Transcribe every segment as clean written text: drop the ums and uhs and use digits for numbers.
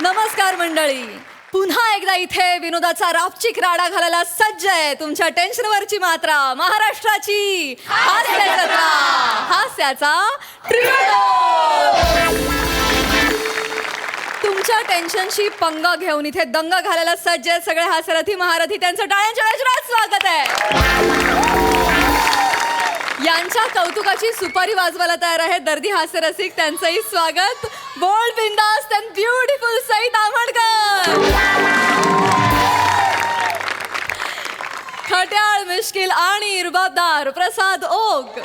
नमस्कार मंडळी, पुन्हा एकदा इथे विनोदाचा रापचिक राडा घालायला सज्ज आहे तुमच्या टेन्शनवरची मात्रा महाराष्ट्राची हास्य जत्रा, हास्याचा ट्रिओ. तुमच्या टेन्शनशी पंगा घेऊन इथे दंग घालायला सज्ज आहेत सगळे हास्यरथी महारथी. त्यांचं टाळ्यांच्या गजरात स्वागत आहे. यांच्या कौतुकाची सुपारी वाजवायला तयार आहे दर्दी हास्यरसिक. त्यांचंही स्वागत. बोल्ड, बिंदास अँड ब्युटिफुल सई ताम्हणकर. खट्याळ, मिश्किल आणि रुबाबदार प्रसाद ओक.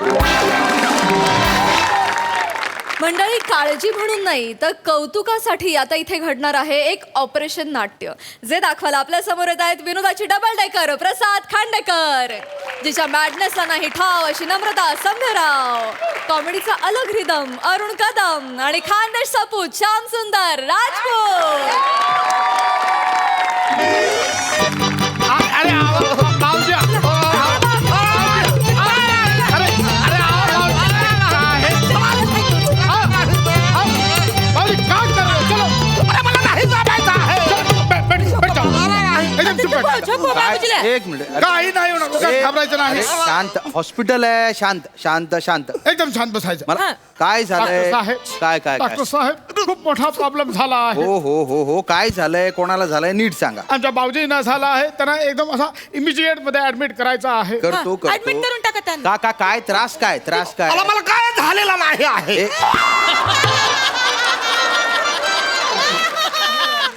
मंडळी, काळजी म्हणून नाही तर कौतुकासाठी आता इथे घडणार आहे एक ऑपरेशन नाट्य, जे दाखवायला आपल्या समोर येत आहेत विनोदाची डबल डेकर प्रसाद खांडेकर, जिच्या मॅडनेसला नाही ठाव अशी नम्रता संभ्यराव, कॉमेडीचा अलग रिदम अरुण कदम आणि खानदेश सपूत श्याम सुंदर राजपूत. एक मिनिट, काही नाही होणार, घाबरायचं नाही. शांत, हॉस्पिटल आहे. शांत शांत शांत, एकदम शांत बसायचं. मला काय झालंय? साहेब, काय काय डॉक्टर काय? साहेब, खूप मोठा प्रॉब्लेम झाला आहे. हो हो हो हो, काय झालंय? कोणाला झालंय? नीट सांगा. आमच्या भाऊजींना झाला आहे. त्यांना एकदम असा इमिजिएट मध्ये ऍडमिट करायचा आहे. करतो ऍडमिट करतो. करून टाका त्यांना. का काय त्रास? काय त्रास? काय मला काय झालेला नाही आहे.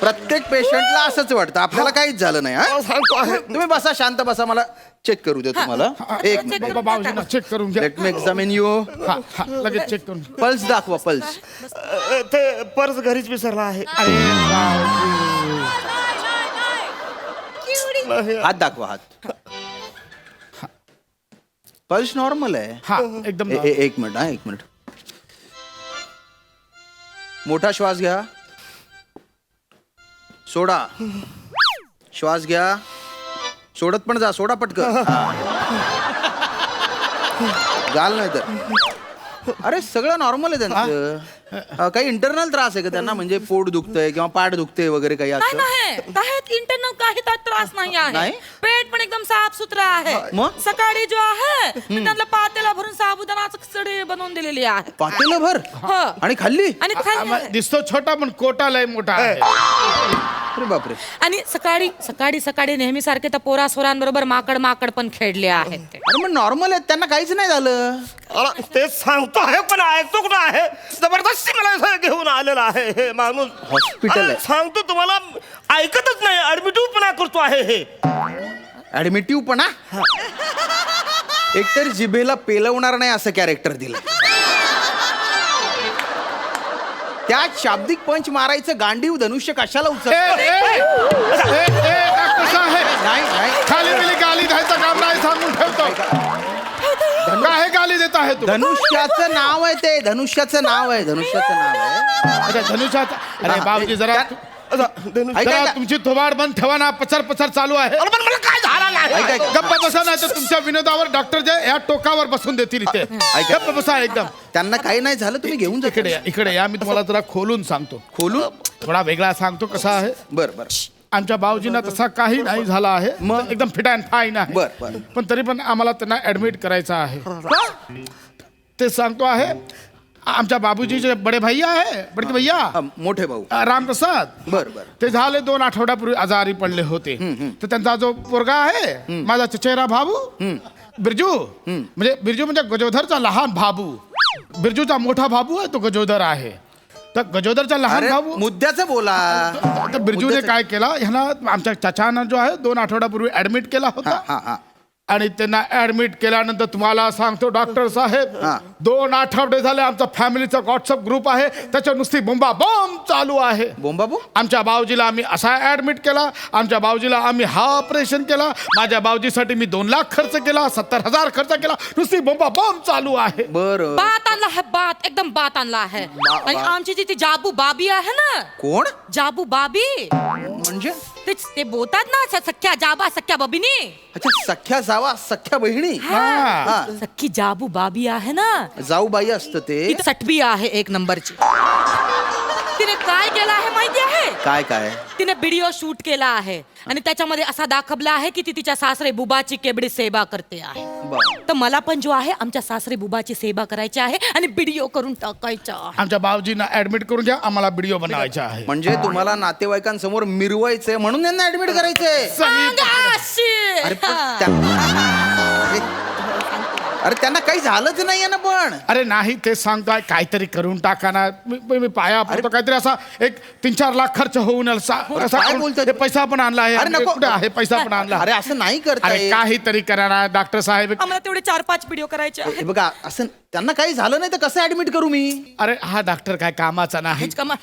प्रत्येक पेशंटला असंच वाटतं, आपल्याला काहीच झालं नाही. हा? सांगतो आहे. तुम्ही बसा, शांत बसा, मला चेक करू दे तुम्हाला. एक मिनिट, भाऊजींना चेक करून घ्या. Let me examine you. लगेच चेक करून. पल्स दाखवा, पल्स. ते पर्स घरीच विसरला आहे. हात दाखवा, हात. पल्स नॉर्मल आहे. हा, एकदम एक मिनिट, हा, एक मिनिट. मोठा श्वास घ्या, सोडा. श्वास घ्या, सोडत पण जा, सोडा पटकन. गाल नाही तर. अरे सगळं नॉर्मल आहे त्यांचं. काही इंटरनल त्रास आहे का त्यांना? म्हणजे पोट दुखतंय किंवा पाठ दुखते वगैरे काही असं? काही इंटरनल काही त्रास नाही आहे. नाही? पेट पण एकदम साफ सुथरा आहे. मग? सकाळी जो आहे त्यांना पातेला भरून साबुदाणाचं खिचडी बनवून दिलेली आहे. पातेलं भर हो. आणि खाल्ली? आणि खाल्ली आहे. दिसतो छोटा पण कोटा लय मोठा आहे. अरे बापरे. आणि सकाळी सकाळी सकाळी नेहमी सारखे त्या पोरा सोरांबरोबर माकड पण खेळले आहेत ते. अरे मग नॉर्मल आहेत, त्यांना काहीच नाही झालं. तेच सांगतो आहे, पण ऐकतो कुठं आहे. जबरदस्ती मला इथं घेऊन आलेला आहे हे माणूस. हॉस्पिटल आहे. सांगतो तुम्हाला, ऐकतच नाही. ऍडमिटिव्हपणा करतो आहे हे. ऍडमिटिव्ह पण. एकतर जिभेला पेलवणार नाही असं कॅरेक्टर दिलं. त्या शाब्दिक पंच मारायचं गांडीव धनुष्य कशाला उचल? डॉक्टर साहेब, नाही नाही, खाली बिली गाली द्यायचं काम नाही, सांगून ठेवतो. काय गाली देत आहे तू? धनुष्याचं नाव आहे ते. धनुष्याचं नाव आहे. धनुष्याचं नाव आहे. अच्छा, धनुष्यात. अरे बाबूजी, जरा तुमची थोबाड बंद ठेवा ना. पचर पचर चालू आहे. पण मला काय झाला नाही. गप्प बसा, नाही तर तुमच्या विनोदावर डॉक्टर जे या टोकावर बसून देतील इथे. गप्प बसा एकदम. त्यांना काही नाही झालं, तुम्ही घेऊन जा. इकडे या, इकडे या. मी तुम्हाला जरा खोलून सांगतो. खोलू? थोडा वेगळा सांगतो कसा आहे. बर बर. आमच्या भाऊजींना तसा काही नाही झाला आहे. मग? एकदम फिट अँड फाईन आहे. बर, बर. पण तरी पण आम्हाला त्यांना ऍडमिट करायचं आहे. ते सांगतो आहे. आमच्या बाबूजीचे बडे भैया आहे, बडके भैया, मोठे भाऊ. रामप्रसाद. बर बर. ते झाले 2 आठवड्यापूर्वी आजारी पडले होते. तर त्यांचा जो पोरगा आहे, माझा चचेरा भाऊ बिरजू, म्हणजे गजोधरचा लहान भाऊ. बिरजूचा मोठा भाऊ आहे तो गजोधर आहे. तर गजोदरचा लहान अरे भाऊ मुद्द्याचं बोला. तर बिरजूने काय केला, ह्याला आमच्या चाचानं जो आहे 2 आठवड्यापूर्वी ऍडमिट केला हा होता. हा. आणि त्यांना ऍडमिट केल्यानंतर तुम्हाला सांगतो डॉक्टर साहेब, हा. 2 आठवडे झाले आमचा फॅमिलीचा व्हॉट्सअप ग्रुप आहे, त्याच्या नुसती बोंबा बॉम्ब चालू आहे. बोंबाबू? आमच्या भाऊजीला आम्ही असा ऍडमिट केला, आमच्या भाऊजीला आम्ही हा ऑपरेशन केला, माझ्या भाऊजीसाठी मी 2 लाख खर्च केला, 70,000 खर्च केला, नुसती बोंबा बॉम्ब चालू आहे. बर. बात आणला आहे, बात एकदम बात आणला आहे. आणि आमची जी ती जाबू बाबी आहे ना, कोण? जाबू बाबी म्हणजे? ते बोलतात ना, सख्या जाबा सख्या बबिनी. अच्छा, सख्या जावा सख्या बहिणी. हा. सख्खी जाबू बाबी आहे ना, जाऊबाई असतं ते. ती सटवी आहे 1 नंबरची. तिने काय केलं आहे माहिती आहे? काय काय तिने व्हिडिओ शूट केला आहे आणि त्याच्यामध्ये असा दाखवला आहे की ती तिच्या सासरे बुबाची केवढी सेवा करते आहे. बरं. तर मला पण जो आहे आमच्या सासरे बुबाची सेवा करायची आहे आणि व्हिडिओ करून टाकायचा आहे. आमच्या बाबजींना ऍडमिट करून घ्या, आम्हाला व्हिडिओ बनवायचा आहे. म्हणजे तुम्हाला नातेवाईकांसमोर मिरवायचंय म्हणून यांना ऍडमिट करायचंय. अंगाशी! अरे पण अरे त्यांना काही झालंच नाहीये ना. पण अरे नाही ते सांगतोय काहीतरी करून टाका ना. मी पाया पडतो काहीतरी असा एक 3-4 लाख खर्च होऊन काय बोलतोय? पैसा पण आणला आहे. अरे नको. कुठे आहे पैसा पण आणला. अरे असं नाही अरे करताय. काहीतरी करा ना डॉक्टर साहेब. आम्हाला तेवढे 4-5 व्हिडिओ करायचे आहेत. हे बघा असं त्यांना काही झालं नाही तर कसं ऍडमिट करू मी. अरे हा डॉक्टर काय कामाचा नाही. हेच कामा-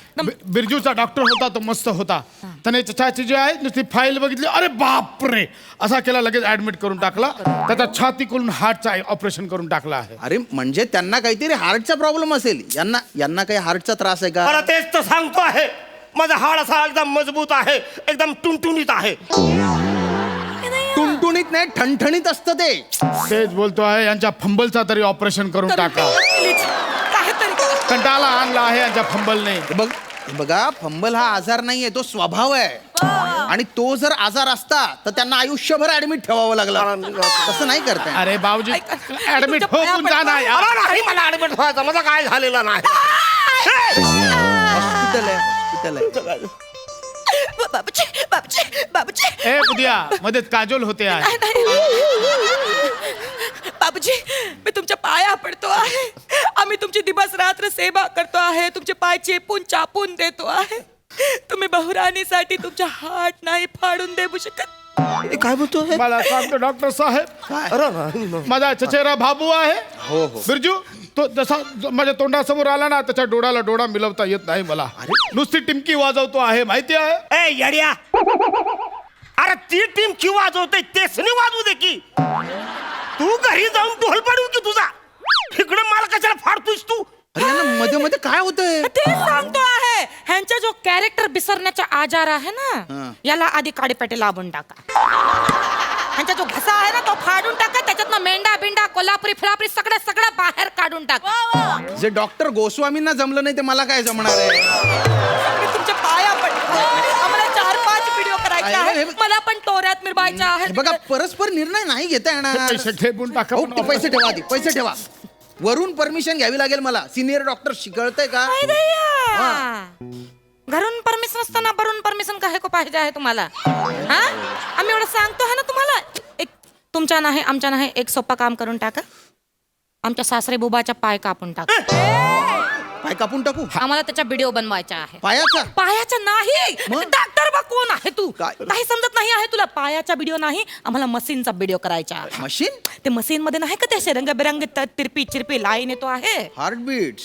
बिरजूचा डॉक्टर होता तो मस्त होता. त्याने त्याची जी आहे नुसती फाईल बघितली, अरे बापरे असा केला, लगेच ऍडमिट करून टाकला. त्याचा छाती करून हार्टचा ऑपरेशन करून टाकला आहे. अरे म्हणजे त्यांना काहीतरी हार्टचा प्रॉब्लेम असेल. यांना काही हार्टचा त्रास आहे का. अरे तेच तर सांगतो आहे. माझा हाड असा एकदम मजबूत आहे, एकदम टुणटुणीत आहे. टुणटुणीत नाही ठणठणीत असतं ते. तेच बोलतो आहे यांच्या फंबलचा तरी ऑपरेशन करून टाका. प्लीज, काहीतरी करा. कंटाळा आणला आहे यांच्या फंबलने. हे बघा फंबल हा आजार नाहीये, तो स्वभाव आहे. आणि तो जर आजार असता तर त्यांना आयुष्यभर ऍडमिट ठेवावं लागलं. तसं नाही करताय. अरे बाबूजी ऐका, ऍडमिट तुमच्या पाया होऊन जा ना यार. अरे नाही मला ऍडमिट व्हायचं, माझं काय झालेलं नाही. हॉस्पिटल आहे. बाबूजी, बाबूजी, बाबूजी. ए बुधिया मध्ये काजोल होते आहे. बाबूजी मी तुमच्या पाया पडतो आहे. आम्ही तुमची दिवस रात्र सेवा करतो आहे. तुमचे पाय चेपून चापून देतो आहे. तुम्ही बहुराणीसाठी तुमचा हात नाही फाडून देऊ शकत. काय बोलतो मला सांगतो डॉक्टर साहेब, अरे नाही. माझा चचेरा बाबू आहे. हो. बिरजू तो जसा माझ्या तोंडासमोर आला ना त्याच्या डोळ्याला डोळा मिळवता येत नाही मला. नुसती टिमकी वाजवतो आहे माहिती आहे. ए येड्या, अरे ती टीम की वाजवते तेच नाही वाजवू दे की. तू घरी जाऊन ढोल पाडू की तुझा. इकडे मला कशाला फाडतोस तू. अरे यांना मध्ये मध्ये काय होतंय. ते सांगतो आहे ह्यांचा जो कॅरेक्टर बिसरण्याचा आजार आहे ना, याला आधी काडीपेटे लावून टाका. ह्यांचा जो घसा आहे ना तो फाडून टाका. त्याच्यातनं मेंढा बिंडा कोल्हापुरी फिरापुरी सगळं बाहेर काढून टाका. जे डॉक्टर गोस्वामींना जमलं नाही ते मला काय जमणार आहे. मी तुमच्या पाया पडतो. आम्हाला 4-5 व्हिडिओ करायचे अरे, आहेत. मला पण तोऱ्यात मिरवायच्या हे आहेत. बघा परस्पर निर्णय नाही घेता येणार. पैसे ठेवून टाका. हो, ते पैसे ठेवा आधी. पैसे ठेवा. वरून परमिशन घ्यावी लागेल मला. सिनियर डॉक्टर शिकळतंय का. काय दैया? घरून परमिशन असताना वरून परमिशन काय को पाहिजे आहे तुम्हाला. हा आम्ही एवढं सांगतो आहे ना तुम्हाला. एक तुमच्या नाही आमच्या नाही एक सोपं काम करून टाका. आमच्या सासरे बुबाच्या पाय कापून टाका. पाय कापून टाकू. आम्हाला त्याचा व्हिडिओ बनवायचा आहे. पायाचा. पायाचा नाही. मग? डॉक्टर बा कोण आहे तू. काय? काही समजत नाही आहे तुला. पायाचा व्हिडिओ नाही, आम्हाला मशीनचा व्हिडिओ करायचा आहे. मशीन. ते मशीन मध्ये नाही का ते असे रंगबेरंगी तिरपी चिरपी लाईन येतो आहे. हार्टबीट्स.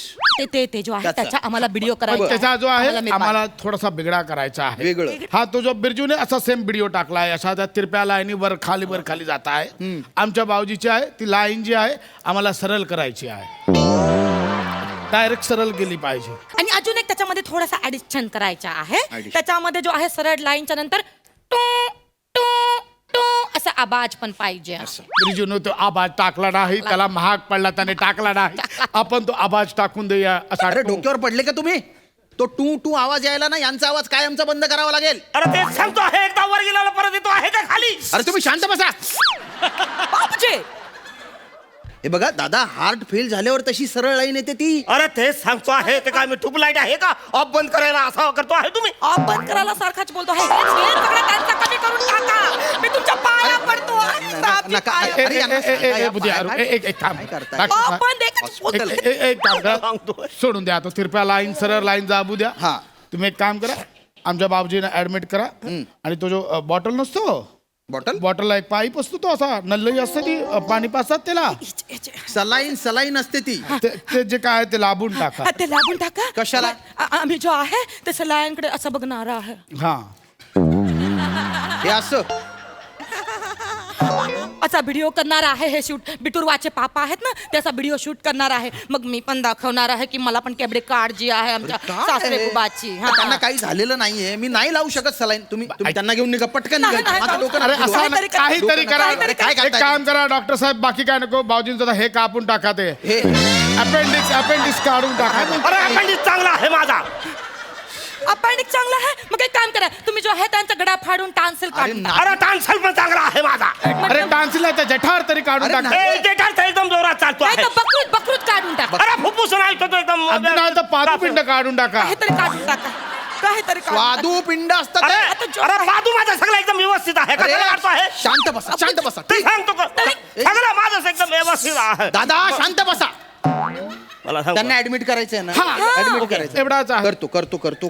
ते जो आहे त्याचा. त्याचा आम्हाला व्हिडिओ पण करायचा त्याचा जो आहे मिरवायचा. आम्हाला थोडासा बिगडा करायचा आहे. वेगळं. हा तो जो बिरजूने असा सेम व्हिडिओ टाकला आहे. अशा त्या तिरप्या लाईनी वर खाली जात आहे. आमच्या बावजीची आहे ती लाईन जी आहे आम्हाला सरळ करायची आहे. डायरेक्ट सरळ गेली पाहिजे. आणि अजून एक त्याच्यामध्ये थोडासा ऍडिशन करायचा आहे. Addition. त्याच्यामध्ये जो आहे सरळ लाईनच्या नंतर टू टू टू असा आवाज पण पाहिजे. बिरजूने तो आवाज टाकला नाही, त्याला महाग पडला त्याने टाकला नाही. आपण तो आवाज टाकून देऊया असा. अरे डोक्यावर पडले का तुम्ही. तो टू टू आवाज यायला ना यांचा आवाज कायमचा बंद करावा लागेल. अरे तेच सांगतो आहे. एकदा वर गेला परत येतो आहे का खाली. अरे तुम्ही शांत बसा. बापूजी हे बघा दादा हार्ट फेल झाल्यावर तशी सरळ लाईन येते ती. अरे तेच सांगतो आहे. ते काय मी ट्यूबलाईट आहे का ऑफ बंद करायला असा करतो आहे तुम्ही. ऑफ बंद करायला सारखाच बोलतो आहे. हे सगळं त्यांचा कमी करून टाका. मी तुमच्या पाया पडतो आहे. साहेबची नका. पाया. अरे यांना सांगा, या बुधिया, पाया- एक काम काय करताय? डॉक्टर साहेब, आपण देखत बोलतो. एक काम करा. सांगतोय. सोडून द्या तो तिरप्या लाईन सरळ लाईन जाबू द्या. हा. तुम्ही एक काम करा, आमच्या बाबूजीला ऍडमिट करा आणि तो जो बॉटल नसतो बॉटल. बॉटलला एक पाईप असतो तो असा नल्लई असते ती पाणी पासतात त्याला सलाईन असते ती. ते जे काय आहे ते लांबून टाका. हा, ते लागून टाका. कशाला? आम्ही जो आहे ते सलायांकडे असं बघणार आहे. हा हे असं असा व्हिडिओ करणार आहे. हे शूट बिटुरवाचे पापा आहेत ना त्याचा व्हिडिओ शूट करणार आहे. मग मी पण दाखवणार आहे की मला पण केवढी काळजी आहे आमच्या काय? सासरे बुबाची. हा. त्यांना काही झालेलं नाहीये. मी नाही लावू शकत सलाईन. तुम्ही त्यांना घेऊन निघा पटकन नाही, निघा. नाही, माझं नाही. डोकं अरे नका असं फिरवू. काहीतरी करा. काहीतरी करा. अरे काय एक करताय? काम करा डॉक्टर साहेब, बाकी काय नको. बाबूजींचं हे कापून टाका. ते हे अपेंडिक्स काढून टाका. अरे अपेंडिक्स चांगला आहे माझा. अपेंडिक्स चांगला आहे मग एक काम करा तुम्ही जो आहे त्यांचा गडा फाडून टान्सल काढून टाका. अरे टान्सल पण चांगला आहे माझा. अरे टान्सिलाच्या जठार तरी काढून अरे टाका. ए, जे काय ते एकदम जोरात चालतो नाही आहे. तर बकरूत काढून टाका अरे फुफ्फुस ऐकतो तो एकदम. अगदी नाही तर पादुपिंड काढून टाका. काहीतरी काढून टाका काहीतरी काढून टाका. स्वादू पिंड असतात अरे ते. आता जो अरे आहे- बाजू माझा सगळं एकदम व्यवस्थित आहे. अरे, कशाला काढतो आहे? शांत बसा शांत बसा ते सांगतो का? सगळं माझं एकदम व्यवस्थित आहे. दादा शांत बसा. मला सांग. त्यांना ऍडमिट करायचंय ना हा. ऍडमिट करायचं एवढाच आहे.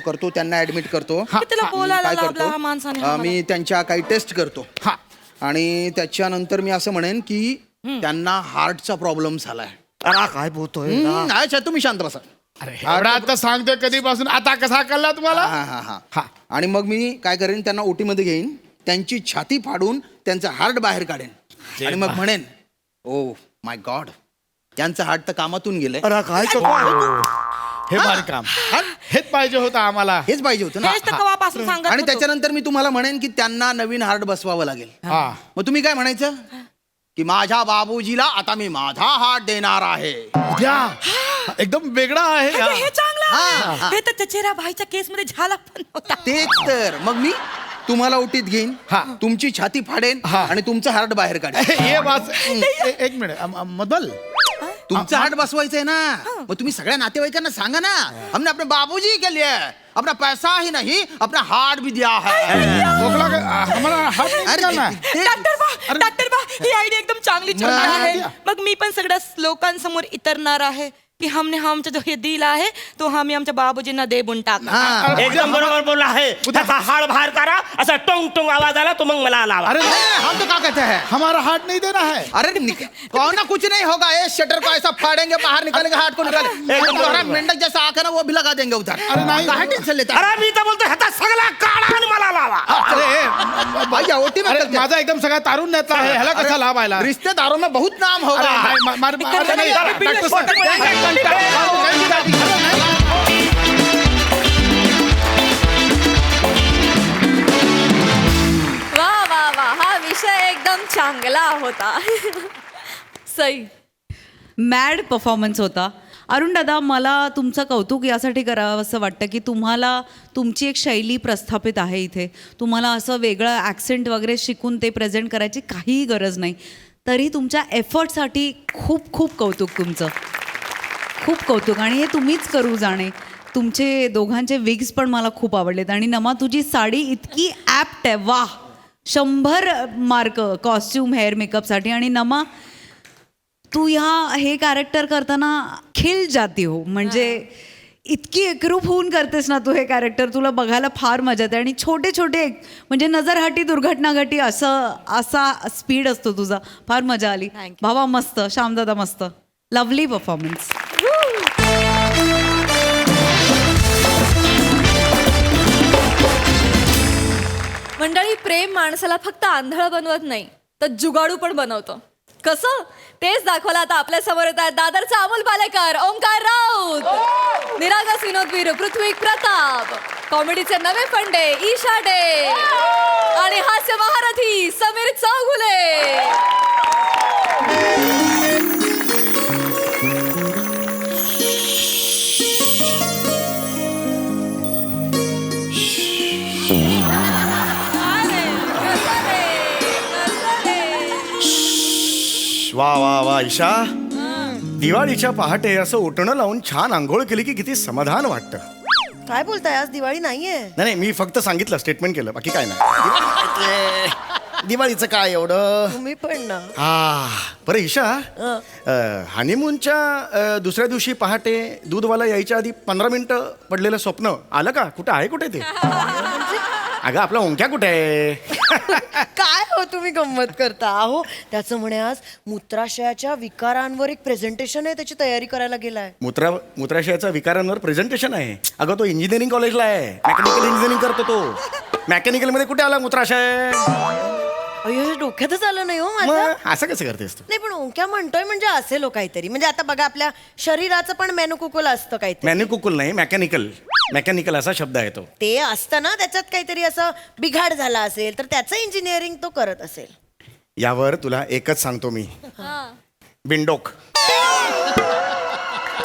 करतो त्यांना ऍडमिट करतो. त्याला बोलायला काय लावला हा करतो माणसाने मी त्यांच्या काही टेस्ट करतो हा. आणि त्याच्यानंतर मी असं म्हणेन की त्यांना हार्टचा प्रॉब्लेम झालाय. अरे काय बोलतोय अच्छा तुम्ही शांत बसा. अरे एवढा आता सांगतोय कधीपासून आता कसा कळला तुम्हाला? हा हा हा हा. आणि मग मी काय करेन त्यांना ओटी मध्ये घेईन त्यांची छाती फाडून त्यांचं हार्ट बाहेर काढेन आणि मग म्हणेन ओ माय गॉड यांचं हार्ट तर कामातून गेलंय. अरे काय हे भारी काम. हेच पाहिजे होतं आम्हाला. हेच पाहिजे होतं ना. हेच तर कवापासून सांगत आणि होतो. त्याच्यानंतर मी तुम्हाला म्हणेन की त्यांना नवीन हार्ट बसवावं लागेल. हा. मग तुम्ही काय म्हणायचं की माझ्या बाबूजीला आता मी माझा हार्ट देणार आहे. द्या. एकदम वेगळा आहे अरे, हा. हे चांगलं हा. आहे. हे तर चचेरा भाईच्या केस मध्ये झाला पण होता तेच तर मग मी तुम्हाला ओटीत घेईन हा. तुमची छाती फाडेन हा. आणि तुमचं हार्ट बाहेर काढेन. ये बात एक मिनिट मदल तुमचं हार्ट बसवायचंय ना मग तुम्ही सगळ्या नातेवाईकांना सांगा ना हमने अपने बाबूजी के लिए अपना पैसा ही नहीं अपना हार्ट भी दिया है. खोकला आम्हाला हात नाही अरे, करणार. डॉक्टर बा ही आयडिया एकदम चांगली छान मग- आहे मग मी पण सगळ्या लोकांसमोर इतरणार आहे की हमने आमचा जो हे दिल आहे तो आम्ही आमच्या बाबूजींना देऊन टाका हा. एकदम बरोबर बोलला आहे. त्याचा हाड बाहेर करा असा टोंग टोंग आवाज आला तो मग मला लावा. अरे नहीं, हम तो क्या कहते हैं हमारा हार्ट नहीं देना है. अरे कौन ना कुछ नहीं होगा ये शटर को ऐसा फाड़ेंगे बाहर निकालेंगे हार्ट को निकालेंगे एकदम तुम्हारा बरोबर. मेंढक जैसा आकर ना वो भी लगा देंगे उधर. अरे नहीं. काहे टेंशन लेता है? अरे मी तर बोलतो ह्याचा सगळा काढा आणि मला लावा. अरे भैया ओटी में अरे करते हैं. माझा एकदम सगळा तारून नेता आहे ह्याला कसा लाभ आयला? रिश्तेदारों में बहुत नाम होगा. अरे नाही, अरे नाही, डॉक्टर साहेब. वा वा वा हा विषय एकदम चांगला होता. सई. मॅड परफॉर्मन्स होता. अरुण दादा मला तुमचं कौतुक यासाठी करावं असं वाटतं की तुम्हाला तुमची एक शैली प्रस्थापित आहे इथे. तुम्हाला असं वेगळं ॲक्सेंट वगैरे शिकून ते प्रेझेंट करायची काहीही गरज नाही. तरी तुमच्या एफर्टसाठी खूप खूप कौतुक तुमचं. खूप कौतुक आणि हे तुम्हीच करू जाणे. तुमचे दोघांचे विग्स पण मला खूप आवडलेत आणि नमा तुझी साडी इतकी ॲप्ट आहे. वाह 100 मार्क कॉस्ट्यूम हेअर मेकअपसाठी. आणि नमा तू हे कॅरेक्टर करताना खिल जाती हो म्हणजे इतकी एकरूप होऊन करतेस ना तू हे कॅरेक्टर. तुला बघायला फार मजा येते आणि छोटे छोटे म्हणजे नजरहाटी दुर्घटनाघटी असा स्पीड असतो तुझा. फार मजा आली भावा. मस्त. श्यामदादा मस्त. Lovely performance. मंडळी प्रेम माणसाला फक्त आंधळ बनवत नाही तर जुगाडू पण बनवतो. कसं तेच दाखवलं आता आपल्या समोर येत आहेत दादरचा अमोल पालेकर, ओंकार राऊत, निरागस विनोदवीर पृथ्वी प्रताप, कॉमेडीचे नवे फंडे ईशा डे आणि हास्य महारथी समीर चौगुले. वा वा वा ईशा दिवाळीच्या पहाटे असं ओटणं लावून छान आंघोळ केली की किती समाधान वाटतं. काय बोलताय आज दिवाळी नाहीये. नाही मी फक्त सांगितलं स्टेटमेंट केलं बाकी काय नाही. दिवाळीचं काय एवढं. तुम्ही पण ना. हा बरं ईशा हनीमूनच्या दुसऱ्या दिवशी पहाटे दूधवाला यायच्या आधी 15 मिनिटं पडलेलं स्वप्न आलं का? कुठं आहे कुठे ते? अगं आपला ओंक्या कुठे आहे? काय हो तुम्ही गंमत करता. अहो त्याचं म्हणे आज मूत्राशयाच्या विकारांवर एक प्रेझेंटेशन आहे त्याची तयारी करायला गेलाय. मूत्राशयाचा विकारांवर प्रेझेंटेशन आहे. अगं तो इंजिनिअरिंग कॉलेजला आहे. मेकॅनिकल इंजिनिअरिंग करतो तो. मेकॅनिकल मध्ये कुठे आला मूत्राशय? अय्यो हे डोक्यातच आलं नाही हो माझं. मग असं कसं करतेस तू? नाही पण ओंक्या म्हणतोय म्हणजे असेल हो काहीतरी. म्हणजे आता बघा आपल्या शरीराचं पण मेनुकुकुल असतं काहीतरी. मॅन्युकुकुल नाही मेकॅनिकल असा शब्द आहे तो. ते असतं ना त्याच्यात काहीतरी असं बिघाड झाला असेल तर त्याचं इंजिनिअरिंग तो करत असेल. यावर तुला एकच सांगतो मी.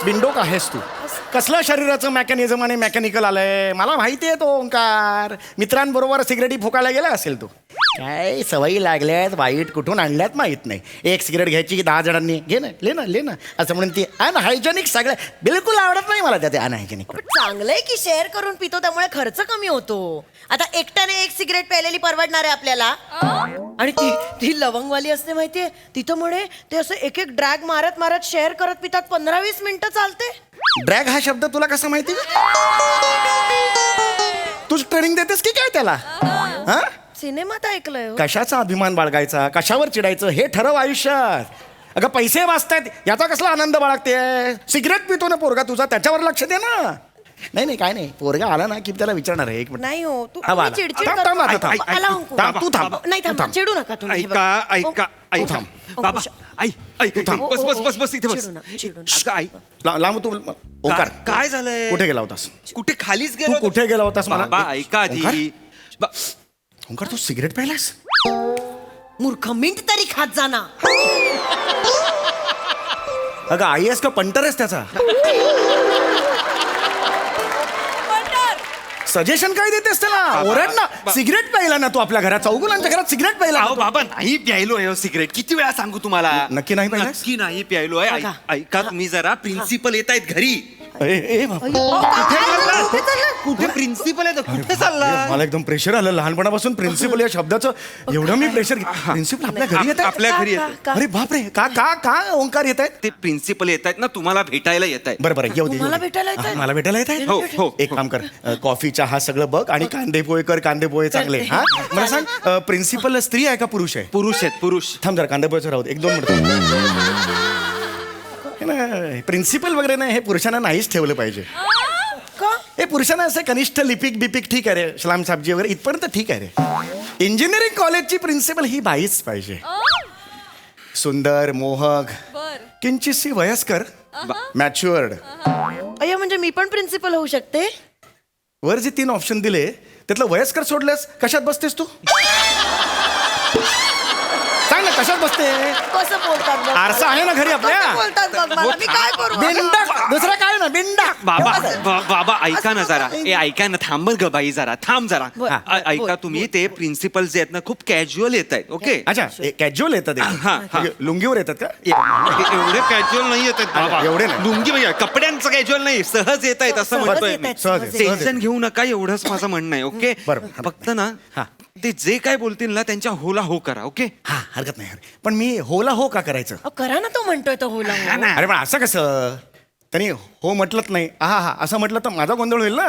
बिंडोक आहेस तू. कसलं शरीराचं मेकॅनिझम आणि मेकॅनिकल आलंय मला माहिती आहे तो ओंकार. मित्रांबरोबर सिगरेटी फुकायला गेला असेल तो. काय सवयी लागल्यात वाईट कुठून आणल्यात माहित नाही. एक सिगरेट घ्यायची की 10 जणांनी घे ना ले ना असं म्हणून ती अनहायजेनिक सगळं बिलकुल आवडत नाही मला त्या अनहायजेनिक. पण चांगलंय की शेअर करून पितो त्यामुळे खर्च कमी होतो. आता एकट्याने एक सिगरेट प्यायलेली परवडणार आहे आपल्याला. आणि ती लवंगवाली असते माहितीये तिथं म्हणे ते असं एक एक ड्रॅग मारत मारत शेअर करत पितात 15-20 मिनिटं चालते. ड्रॅग हा शब्द तुला कसा माहिती? तू ट्रेनिंग देतेस की काय त्याला? हा सिनेमात ऐकलंय हो. कशाचा अभिमान बाळगायचा कशावर चिडायचं हे ठरव आयुष्यात. अगं पैसे वाचतायत याचा कसला आनंद बाळगते. सिगरेट पितो ना पोरगा तुझा त्याच्यावर लक्ष दे ना. नाही काय नाही पोरगा आला ना की त्याला विचारणार आहे एक मिनिट. नाही हो तू हा, बाळा. चिडचिड थांब, करू थांब, नका. थांब, थांब. आला अंकु. थांब, तू थांब. नाही थांब थांब. चिडू नका तुम्ही. ऐका थांब. ऐक बस इथे बस. चिडू नका, चिडू अगं, ऐक. लांब तू ओंकार काय झालंय? कुठे गेला होतास? कुठे खालीच तू गेलो. कुठे गेला होतास मला बाबा ऐका ओंकार? आधी. ओंकार तू सिगरेट प्यायलास? मूर्ख मिंट तरी खात जाना. अगं आई आहेस का पंटर आहेस त्याचा? सजेशन काय देतेस त्याला? ओरड ना. सिगरेट प्यायला ना तू आपल्या घरात चौगुलांच्या घरात सिगरेट प्यायला अहो बाबा नाही प्यायलोय सिगरेट. किती वेळा सांगू तुम्हाला? नक्की नाही प्यायलास? नक्की नाही प्यायलोय. ऐका तुम्ही जरा प्रिन्सिपल येत आहेत घरी. कुठे प्रिन्सिपल आहे कुठे चालला? मला एकदम प्रेशर आलं लहानपणापासून प्रिन्सिपल या शब्दाचं एवढं मी प्रेशर. प्रिन्सिपल आपल्या घरी येत आपल्या घरी येत. अरे बापरे का ओंकार येत आहेत? ते प्रिन्सिपल येत आहेत ना तुम्हाला भेटायला येत आहेत. बरं येऊ दे तुम्हाला भेटायला येतायत? मला भेटायला येत हो, आहे. हो. एक काम कर कॉफी चहा सगळं बघ आणि कांदे पोहे कर. कांदे पोहे चांगले. हा मला सांग प्रिन्सिपल स्त्री आहे का पुरुष आहे? पुरुष आहेत पुरुष. थांब जरा कांदे पोहेचं राहू दे 1-2 मिनिट. प्रिन्सिपल वगैरे नाही हे पुरुषांना नाहीच ठेवलं पाहिजे. हे पुरुषांना असं कनिष्ठ लिपिक बिपिक ठीक आहे रे सलाम साहेबजी वगैरे इथपर्यंत ठीक आहे रे. इंजिनिअरिंग कॉलेजची प्रिन्सिपल ही बाईच पाहिजे. सुंदर मोहक बर किंचितशी वयस्कर मॅच्युअर्ड. अय्या म्हणजे मी पण प्रिन्सिपल होऊ शकते. वर जे 3 ऑप्शन दिले त्यातलं वयस्कर सोडल्यास कशात बसतेस तू? सांग ना कशात बसते? कसं बोलतात बघ. आरसा आहे ना घरी आपल्या? कसं बोलतात बघ मला. मी काय करू? बिंडा दुसरा काय ना बिंडा. बाबा ऐका ना जरा. ऐका ना थांब ग बाई जरा थांब जरा. ऐका तुम्ही ते प्रिन्सिपल जे आहेत ना खूप कॅज्युअल येत आहेत. ओके अच्छा कॅज्युअल येतात ते? हा, हा. लुंगीवर येतात का? एवढे कॅज्युअल नाही येत आहेत बाबा. एवढे नाही. लुंगी म्हणजे कपड्यांचं कॅज्युअल नाही सहज येत आहेत असं सहज म्हणतोय येत मी. आहेत, सहज आहे. टेन्शन घेऊ नका एवढंच माझं म्हणणं आहे. ओके बरं. फक्त ना ते जे काय बोलतील ना त्यांच्या होला हो करा. ओके हा हरकत नाही पण मी होला हो का करायचं? अहो, करा ना तो म्हणतोय तो होला हो. अरे पण असं कसं? त्यांनी हो म्हटलंच नाही हा असं म्हटलं तर माझा गोंधळ होईल ना.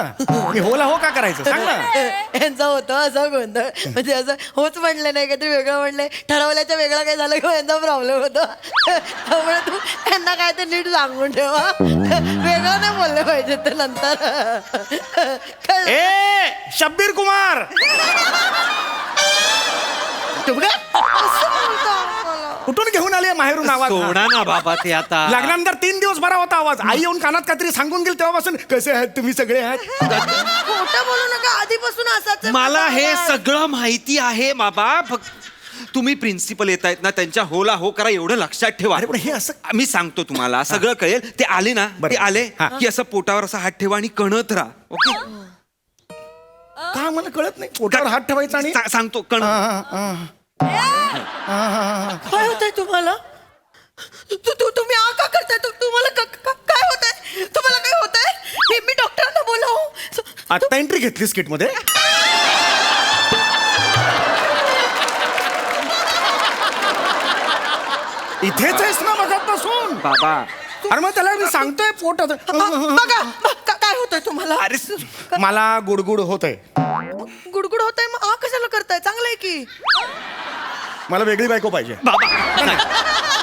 मी होला हो का करायचं सांग ना. यांचा होतो असा गोंधळ म्हणजे असं होच म्हणले नाही काहीतरी वेगळं म्हणले ठरवल्याच्या वेगळं काही झालं किंवा यांचा प्रॉब्लेम होतो. त्यामुळे तू त्यांना काय ते नीट सांगून ठेवा. वेगळं नाही बोललं पाहिजे ते नंतर. कळलं? ए शब्बीर कुमार असं बोलतो मला. कुठून घेऊन आले माहेरून आवाज? सोडा ना बाबा ते आता. लग्नानंतर 3 दिवस बरा होता आवाज. आई येऊन कानात काहीतरी सांगून गेली तेव्हापासून कसे आहात तुम्ही सगळे आहात? खोटं बोलू नका आधीपासून असाच आहे मला माझा हे आवाज. सगळं माहिती आहे बाबा. तुम्ही प्रिन्सिपल येत आहेत ना त्यांच्या होला हो करा एवढं लक्षात ठेवा. अरे पण हे असं मी सांगतो तुम्हाला सगळं कळेल. ते आले ना बरं. ते आले हा. की असं पोटावर असा हात ठेवा आणि कणत राहा. ओके का मला कळत नाही. पोटावर हात ठेवायचा आणि सांगतो कण. काय होतंय तुम्हाला? तुम्ही आ का करताय? तुम्हाला काय होतंय? तुम्हाला काय होतंय? मी डॉक्टरांना बोलावू? आता एंट्री घेतलीस किट मध्ये? इथेच आहेस ना मगापासून? बाबा अरे मग त्याला मी सांगतोय पोट बघा काय होतंय तुम्हाला? अरे मला गुडगुड होत आहे. गुडगुड होतंय मग आ कशाला करताय? चांगलं आहे की. मला वेगळी बायको पाहिजे. बाबा नाही.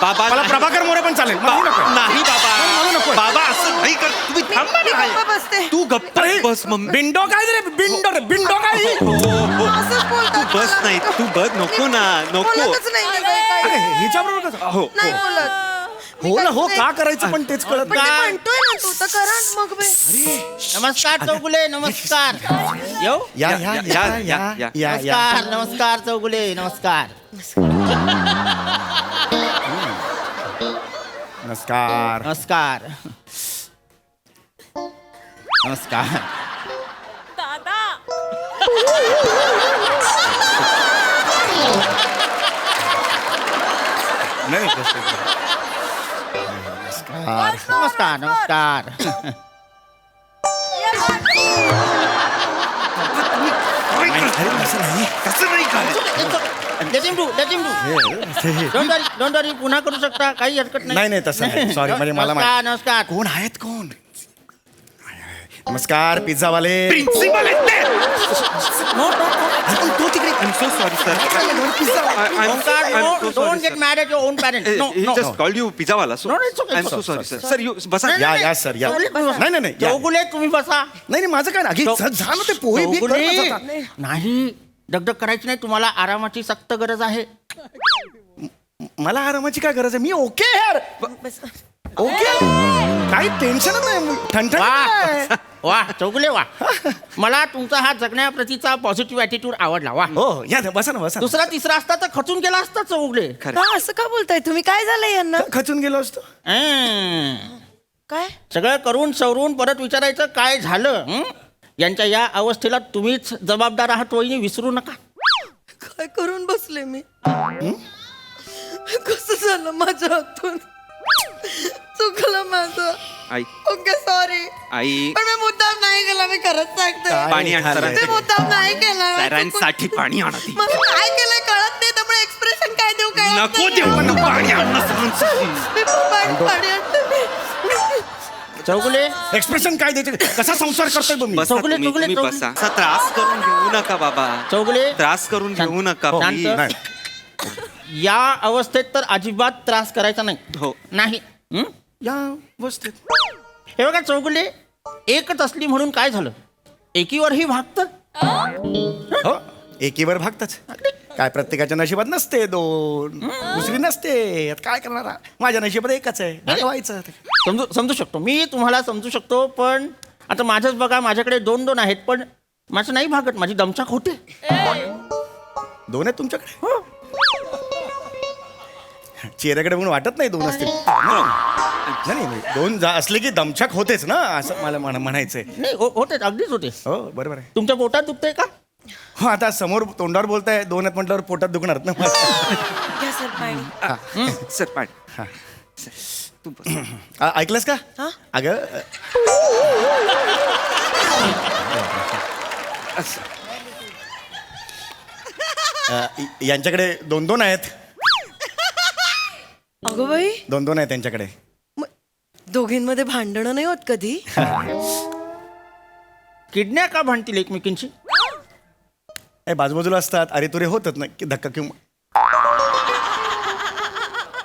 बाबा मला प्रभाकर मोरे पण चालेल. मला नको. नाही बाबा मला नको. बाबा असं नाही कर. तुम्ही थांब मी ना. गप्प बसते. तू गप्प बस मम्मी. बिंडो काय रे बिंडो काय? असंच बोलतात तू बस मला. नाही तू बस नको ना नको. बोलतच नाही मी काही. अरे हिच्याबरोबर कसं? हो नाही बोलत. हो ना हो का करायचं पण तेच कळत पण ते नाही. म्हणतोय ना तू तर करा मग बे. नमस्कार चौगुले नमस्कार. येऊ या या, या या, या या, या या. या या नमस्कार नमस्कार चौगुले नमस्कार. नमस्कार. नमस्कार. नमस्कार. नाही नमस्कार नमस्कार. Let him do. Don't worry. पुन्हा करू शकता, काही हरकत नाही, नाही, तसं नाही. Sorry, म्हणजे मला नमस्कार नमस्कार. कोण आहेत कोण? नमस्कार पिझ्झावाले. प्रिन्सिपल आपण तो तिकडे Don't get mad at your own parents. No. Called you पिझ्झावाला so No, it's okay, I am it's so okay. Sorry sir you बसा या सर या. नाही नाही या. चौगुले तुम्ही बसा. नाही माझं काय नाही झालं ते पोहे बी चौगुले. करतच होता. नाही दगदग करायची नाही, तुम्हाला आरामाची सक्त गरज आहे. मला आरामाची काय गरज आहे? मी ओके यार. ओके काही टेन्शनच नाही. ठणठण वा वा चौगुले वा. मला तुमचा हा जगण्याप्रतीचा पॉझिटिव्ह ॲटिट्यूड आवडला. वा. हो या ना, बसा ना बसा. दुसरा तिसरा असता तर खचून गेला असता चौगुले. का असं का बोलताय तुम्ही? काय झालंय यांना? खचून गेलो असतो. काय सगळं करून सवरून परत विचारायचं काय झालं. यांच्या या अवस्थेला तुम्हीच जबाबदार आहात, वहिनी, विसरू नका. काय करून बसले मी? कसं झालं माझ्या हातून? चुकलं माझं. आई ओके सॉरी. आई पण मी मुद्दाम नाही केला, मी खरंच सांगते. पाणी आण झालंय? ते मुद्दाम नाही केला. सरांसाठी पाणी आणा ती. मला काय केलंय कळत नाही, त्यामुळे एक्सप्रेशन काय देऊ काय नको देऊ पण पाणी आण सरांसाठी. पाणी आणते मी. चौगुले एक्सप्रेशन काय द्यायचं? कसा संसार करतोय तुम्ही? बसा चौगुले, तुम्ही, चौगुले, तुम्ही बसा. असा त्रास करून घेऊ नका बाबा. चौगुले त्रास करून घेऊ नका शांत. please. नाही. या अवस्थेत तर अजिबात त्रास करायचा नाही. हो. नाही. या अवस्थेत हे बघा चौगुले, एकच असली म्हणून काय झालं? एकीवरही भागतं. हो एकीवर भागतच. काय प्रत्येकाच्या नशिबात नसते दोन, दुसरी नसते. आता काय करणार? माझ्या नशिबात एकच आहे, भागवायचं. समजू शकतो, मी तुम्हाला समजू शकतो. पण आता माझंच बघा, माझ्याकडे 2 आहेत, पण माझं नाही भागत. माझी दमछाक होते. दोन आहेत तुमच्याकडे? चेहऱ्याकडे बघून वाटत नाही दोन असतील. नाही नाही, दोन असले की दमछाक होतेच ना, असं मला म्हणायचंय. नाही होते, अगदीच होते. हो बरोबर आहे. तुमच्या पोटात दुखतंय का? हो आता समोर तोंडावर बोलताय, दोन आहेत म्हटल्यावर पोटात दुखणार ना. घ्या सर पाणी. सर पाणी हा. तू बस. ऐकलंस का? हा? अगं यांच्याकडे 2 आहेत. अगं बाई, 2 आहेत त्यांच्याकडे. दोघींमध्ये भांडणं नाही होत कधी? किडन्या का भांडतील एकमेकींची? बाजूबाजूला असतात, अरे तुरे होतात ना की धक्का किंवा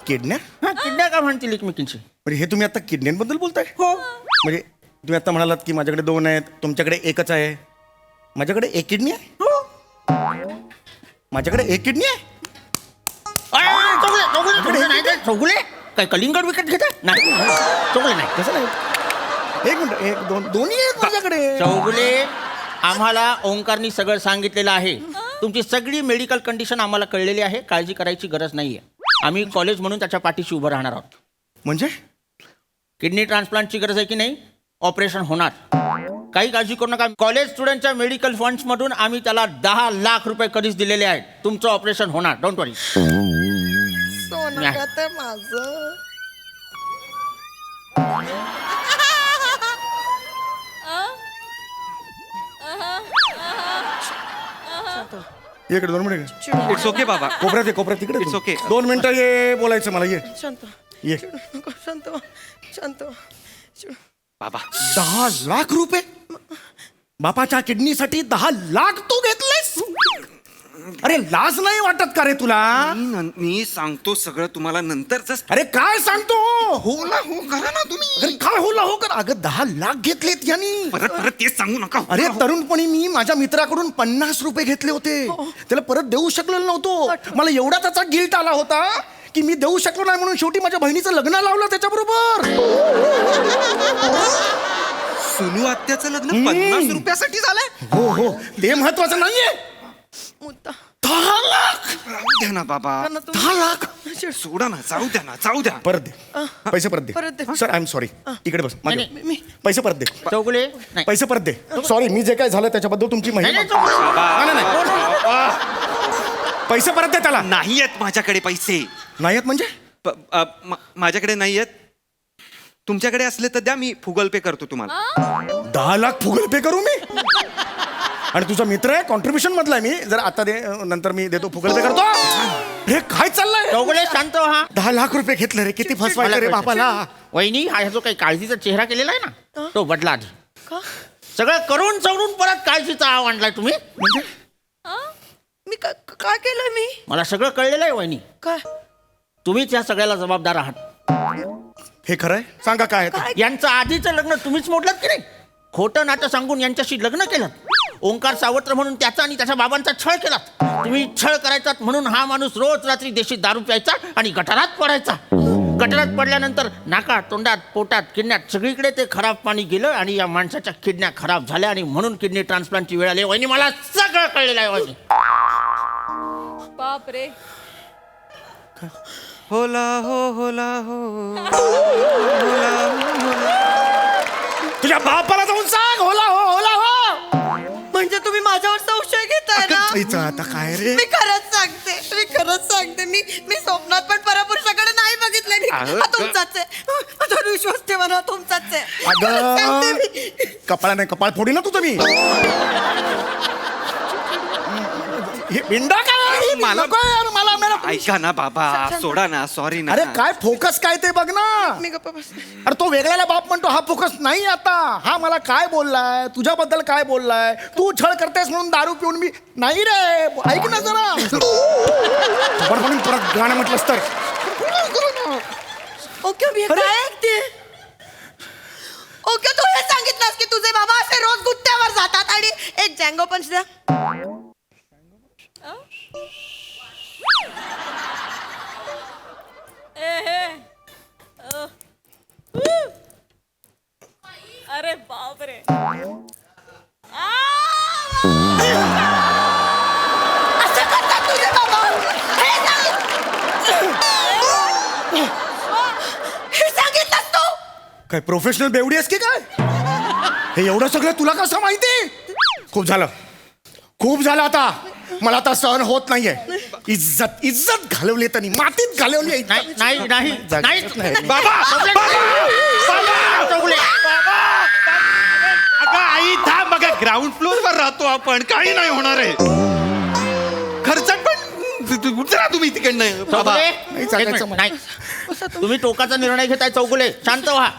किडन्या. हा, किडन्या का भांडतील एकमेकींची? म्हणजे हे तुम्ही आता किडन्यांबद्दल बोलताय? हो. म्हणजे तुम्ही आता म्हणालात की माझ्याकडे 2 आहेत, तुमच्याकडे एकच आहे. माझ्याकडे 1 किडनी आहे. माझ्याकडे 1 किडनी आहे. चौगुले नाही काय? चौगुले काय कलिंगड विकत घेता? नाही चौगुले नाही. कसं नाही? 1 मिनिट, 1 2 दोन्ही आहेत माझ्याकडे. चौगुले, आम्हाला ओंकारनी सगळं सांगितलेलं आहे. तुमची सगळी मेडिकल कंडिशन आम्हाला कळलेली आहे. काळजी करायची गरज नाहीये. आम्ही कॉलेज म्हणून त्याच्या पाठीशी उभं राहणार आहोत. म्हणजे किडनी ट्रान्सप्लांटची गरज आहे की नाही? ऑपरेशन होणार. काही काळजी करू नका. कॉलेज स्टुडंटच्या मेडिकल फंड्स मधून आम्ही त्याला 10 लाख रुपये कधीच दिलेले आहेत. तुमचं ऑपरेशन होणार, डोंट वरी. सोनं का ते माझं? इकडे 2 मिनिट. इट्स ओके बाबा. कोपऱ्यात तिकडे. It's okay. 2 मिनिटं ये बोलायचं मला. ये शांत ये. नको, शांत व्हा, शांत व्हा. बाबा 10 लाख रुपये बापाच्या किडनीसाठी 10 लाख तू घेतलेस? अरे लाज नाही वाटत का रे तुला? मी सांगतो सगळं तुम्हाला नंतरच. अरे काय सांगतो? होला हो करा ना तुम्ही. अरे काय होला हो कर? अगं 10 लाख घेतलेत यांनी. परत तेच सांगू नका. अरे तरुणपणी मी माझ्या मित्राकडून 50 रुपये घेतले होते. त्याला परत देऊ शकलेलो नव्हतो. मला एवढा त्याचा गिल्ट आला होता की मी देऊ शकलो नाही, म्हणून शेवटी माझ्या बहिणीचं लग्न लावलं त्याच्याबरोबर. सोनू आत्याचं लग्न 50 रुपयासाठी झालंय. हो ते महत्वाचं नाहीये. मुद्दा 10 लाख राहू द्या ना बाबा. 10 लाख सोडा ना, जाऊ द्या ना, जाऊ द्या. परत दे पैसे परत परत दे दे. सर आय एम सॉरी इकडे बस मागे. पैसे परत दे चौगुले नाही पैसे परत दे सॉरी मी जे काय झालं त्याच्याबद्दल तुमची नाही, माहिती नाही, चौगुले. नाही, नाही. पैसे परत दे त्याला नाही आहेत माझ्याकडे पैसे. नाही आहेत म्हणजे माझ्याकडे नाही आहेत. तुमच्याकडे असले तर द्या, मी गुगल पे करतो तुम्हाला. 10 लाख गुगल पे करू मी आणि तुझा मित्र आहे कॉन्ट्रीब्युशन मधला आहे मी जर आता दे नंतर मी देतो गुगल पे करतो. हे काय चाललंय चौगुले शांत व्हा. 10 लाख रुपये घेतले रे किती फसवायचं रे बापाला. वहिनी हा जो काही काळजीचा चेहरा केलेला आहे ना तो बदला आधी. सगळं करून चवरून परत काळजीचा आव आणलाय तुम्ही. म्हणजे मी काय केलं मी मला सगळं कळलेलं आहे वहिनी. काय तुम्हीच या सगळ्याला जबाबदार आहात. हे खरं आहे सांगा काय आहे ते? यांचं आधीचं लग्न तुम्हीच मोडलं की नाही. खोटं नाटं सांगून यांच्याशी लग्न केलं. ओंकार सावत्र म्हणून त्याचा आणि त्याच्या बाबांचा छळ केला. तुम्ही छळ करायचात म्हणून हा माणूस रोज रात्री देशी दारू प्यायचा आणि गटारात पडायचा. गटारात पडल्यानंतर नाका तोंडात पोटात किडण्यात सगळीकडे ते खराब पाणी गेलं आणि या माणसाच्या किडन्या खराब झाल्या आणि म्हणून किडनी ट्रान्सप्लांटची वेळ आली. वहिनी मला सगळं कळलेलं आहे वहिनी. बाप रे. होला हो होला हो. तुझ्या बापाला जाऊन सांग होला हो होला हो. म्हणजे तुम्ही माझ्यावर संशय घेताय ना इथं आता काय रे मी खरंच सांगते मी स्वप्नात पण परपुरुषाकडे नाही बघितले मी. हा तुमचाच आहे माझ्यावर विश्वास ठेवा ना तुमचाच आहे खरंच सांगते मी. कपाळा नाही कपाळ फोडी ना तू तुम्ही हे बिंडा काय मला- नको यार, मला मेरा- ऐका ना बाबा, सोडा ना, सॉरी ना. अरे काय फोकस काय ते बघ ना. मी गप्पा बसते. अरे तो वेगळ्याला बाप म्हणतो हा फोकस नाही आता. हा मला काय बोललाय तुझ्याबद्दल काय बोललाय तू छळ करतेस म्हणून दारू पिऊन मी नाही रे ऐक ना जरा म्हणून परत गाणं म्हटलंस तर ओके मी हे काय ऐकते ओके तू हे सांगितलंस की तुझे बाबा असे रोज गुत्त्यावर जातात आणि एक जँगो पंच द्या. अरे बाप रे. असं करतात तुझे बाबा हे सांगितलंस तू काय प्रोफेशनल बेवडी आहेस की काय हे एवढं सगळं तुला कसं माहिती. खूप झालं आता मला आता सहन होत नाहीये. इज्जत घालवली त्यांनी मातीत घालवली. नाही नाही नाही नाही. बाबा चौगुले. अगं आई थांब बघा, ग्राउंड फ्लोअर वर राहतो आपण, काही नाही होणार आहे. खर्चात पण उतरा तुम्ही तिकडनं बाबा. चौगुले नाही एक सांगायचं मिनिट, नाही. तुम्ही टोकाचा निर्णय घेताय चौगुले. शांत व्हा.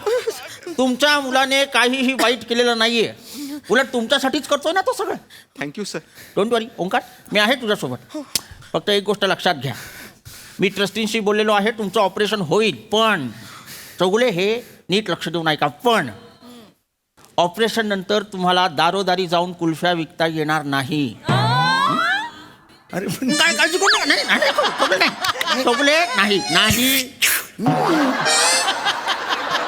तुमच्या मुलाने काहीही वाईट केलेलं नाहीये. उलट तुमच्यासाठीच करतोय ना तो सगळं. Thank you sir. डोंट वरी ओंकार मी आहे तुझ्यासोबत. फक्त एक गोष्ट लक्षात घ्या. मी ट्रस्टींशी बोललेलो आहे तुमचं ऑपरेशन होईल पण चौगुले हे नीट लक्ष देऊन ऐका. पण ऑपरेशन नंतर तुम्हाला दारोदारी जाऊन कुल्फ्या विकता येणार नाही. अरे काय काळजी करू नका. नाही नाही चौगुले नाही. चौगुले नाही नाही.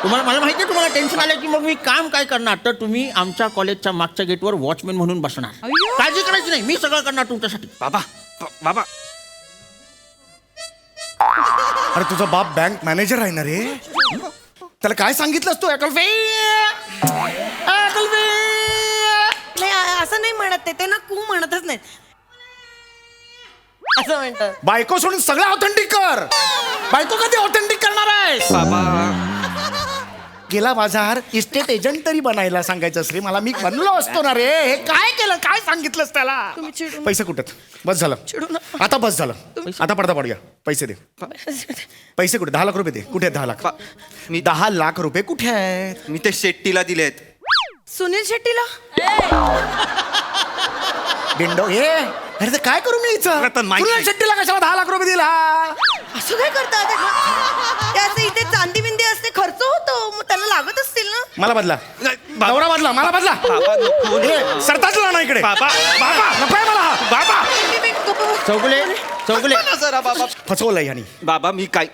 तुम्हाला मला माहिती आहे तुम्हाला टेन्शन आलं की मग मी काम काय करणार. तर तुम्ही आमच्या कॉलेजच्या मागच्या गेटवर वॉचमॅन म्हणून बसणार. काळजी करायची नाही मी सगळं करणार तुमच्यासाठी. बाबा बाबा अरे तुझा बाप बँक मॅनेजर आहे ना रे. त्याला काय सांगितलंस तू अकल्फे नाही असं नाही म्हणत ते ना कू म्हणतच नाही असं म्हणतात. बायको सोडून सगळं ऑथेंटिक कर. बायको कधी ऑथेंटिक करणार आहे. बाबा गेला बाजार इस्टेट एजंट तरी बनायला सांगायचं रे मला. मी बनलो असतो ना रे. हे काय केलं काय सांगितलंस त्याला. तुम्ही चिडू पैसे कुठे बस झालं चिडू नका. आता बस झालं आता पडदा पडूया. पैसे दे पैसे कुठे 10 लाख रुपये दे. कुठे 10 लाख मी 10 लाख रुपये कुठे आहेत. मी ते शेट्टीला दिलेत. सुनील शेट्टीला बिंडो हे अरे ते काय करू मी मला तर माहित नाही. शेट्टीला कशाला 10 लाख रुपये दिला. असं काय करतात त्याचं इथे चांदी बिंदी असते खर्च होतो मग त्याला लागत असतील ना. मला बदला बाबा नवरा बदला मला बदला. बाबा नको. हे, सरताज ना इकडे बाबा बाबा नको आहे मला. बाबा चौगुले चौगुले जरा बाबा. फसवलंय यांनी बाबा मी काय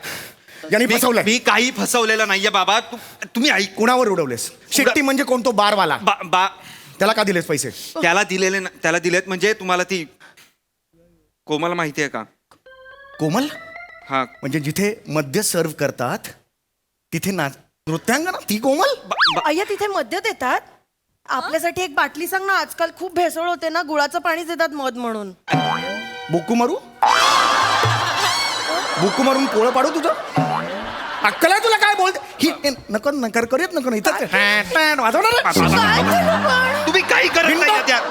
यांनी फसवलंय. मी काही फसवलेलं नाहीये बाबा. तुम्ही ऐक. कुणावर उडवलेस. शेट्टी म्हणजे कोण तो बारवाला. त्याला का दिलेस पैसे. त्याला दिलेले त्याला दिलेत म्हणजे तुम्हाला ती कोमल माहिती आहे का. कोमल हा म्हणजे जिथे मद्य सर्व करतात तिथे नृत्यांगना ती कोमल. अय्या तिथे मद्य देतात. आपल्यासाठी एक बाटली सांग ना. आजकाल खूप भेसळ होते ना. गुळाचं पाणी देतात मध म्हणून. बुक्कू मारू बुक्कू मारून पोळं पाडू तुझं. अक्कल आहे तुला काय बोलते ही नको नकर करूयात नको इथं वाजवणार तुम्ही काही करत नाही त्यात.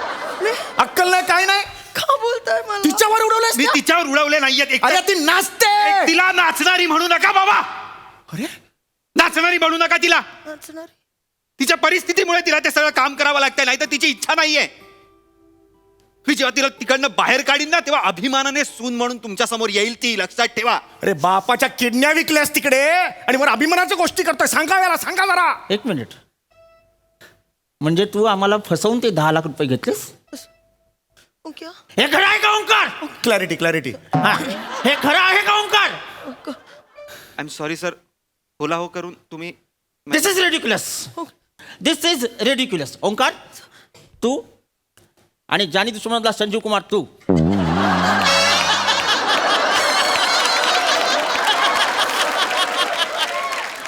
अक्कल नाही काय नाही. का बोलताय मला? तिच्यावर उडवलंस मी का? तिच्यावर उडवले नाहीयेत. अरे ती नाचते. तिला नाचणारी म्हणू नका बाबा. अरे नाचणारी म्हणू नका तिला. नाचणार. तिच्या परिस्थितीमुळे तिला ते सगळं काम करावं लागतंय, नाही तर तिची इच्छा नाहीये. मी जेव्हा तिला तिकडनं बाहेर काढीन ना तेव्हा अभिमानाने सून म्हणून तुमच्या समोर येईल ती, लक्षात ठेवा. अरे बापाच्या किडन्या विकल्यास तिकडे आणि वर अभिमानाच्या गोष्टी करतोय. सांगा जरा. एक मिनिट, म्हणजे तू आम्हाला फसवून ते 10 लाख रुपये घेतलेस? क्या? हे खरं आहे का ओंकार? क्लॅरिटी हा, हे खरं आहे का Omkar? I am sorry sir. होला हो करून तुम्ही this is ridiculous. This is ridiculous. Omkar तू आणि जानी दुश्मनातला संजीव कुमार तू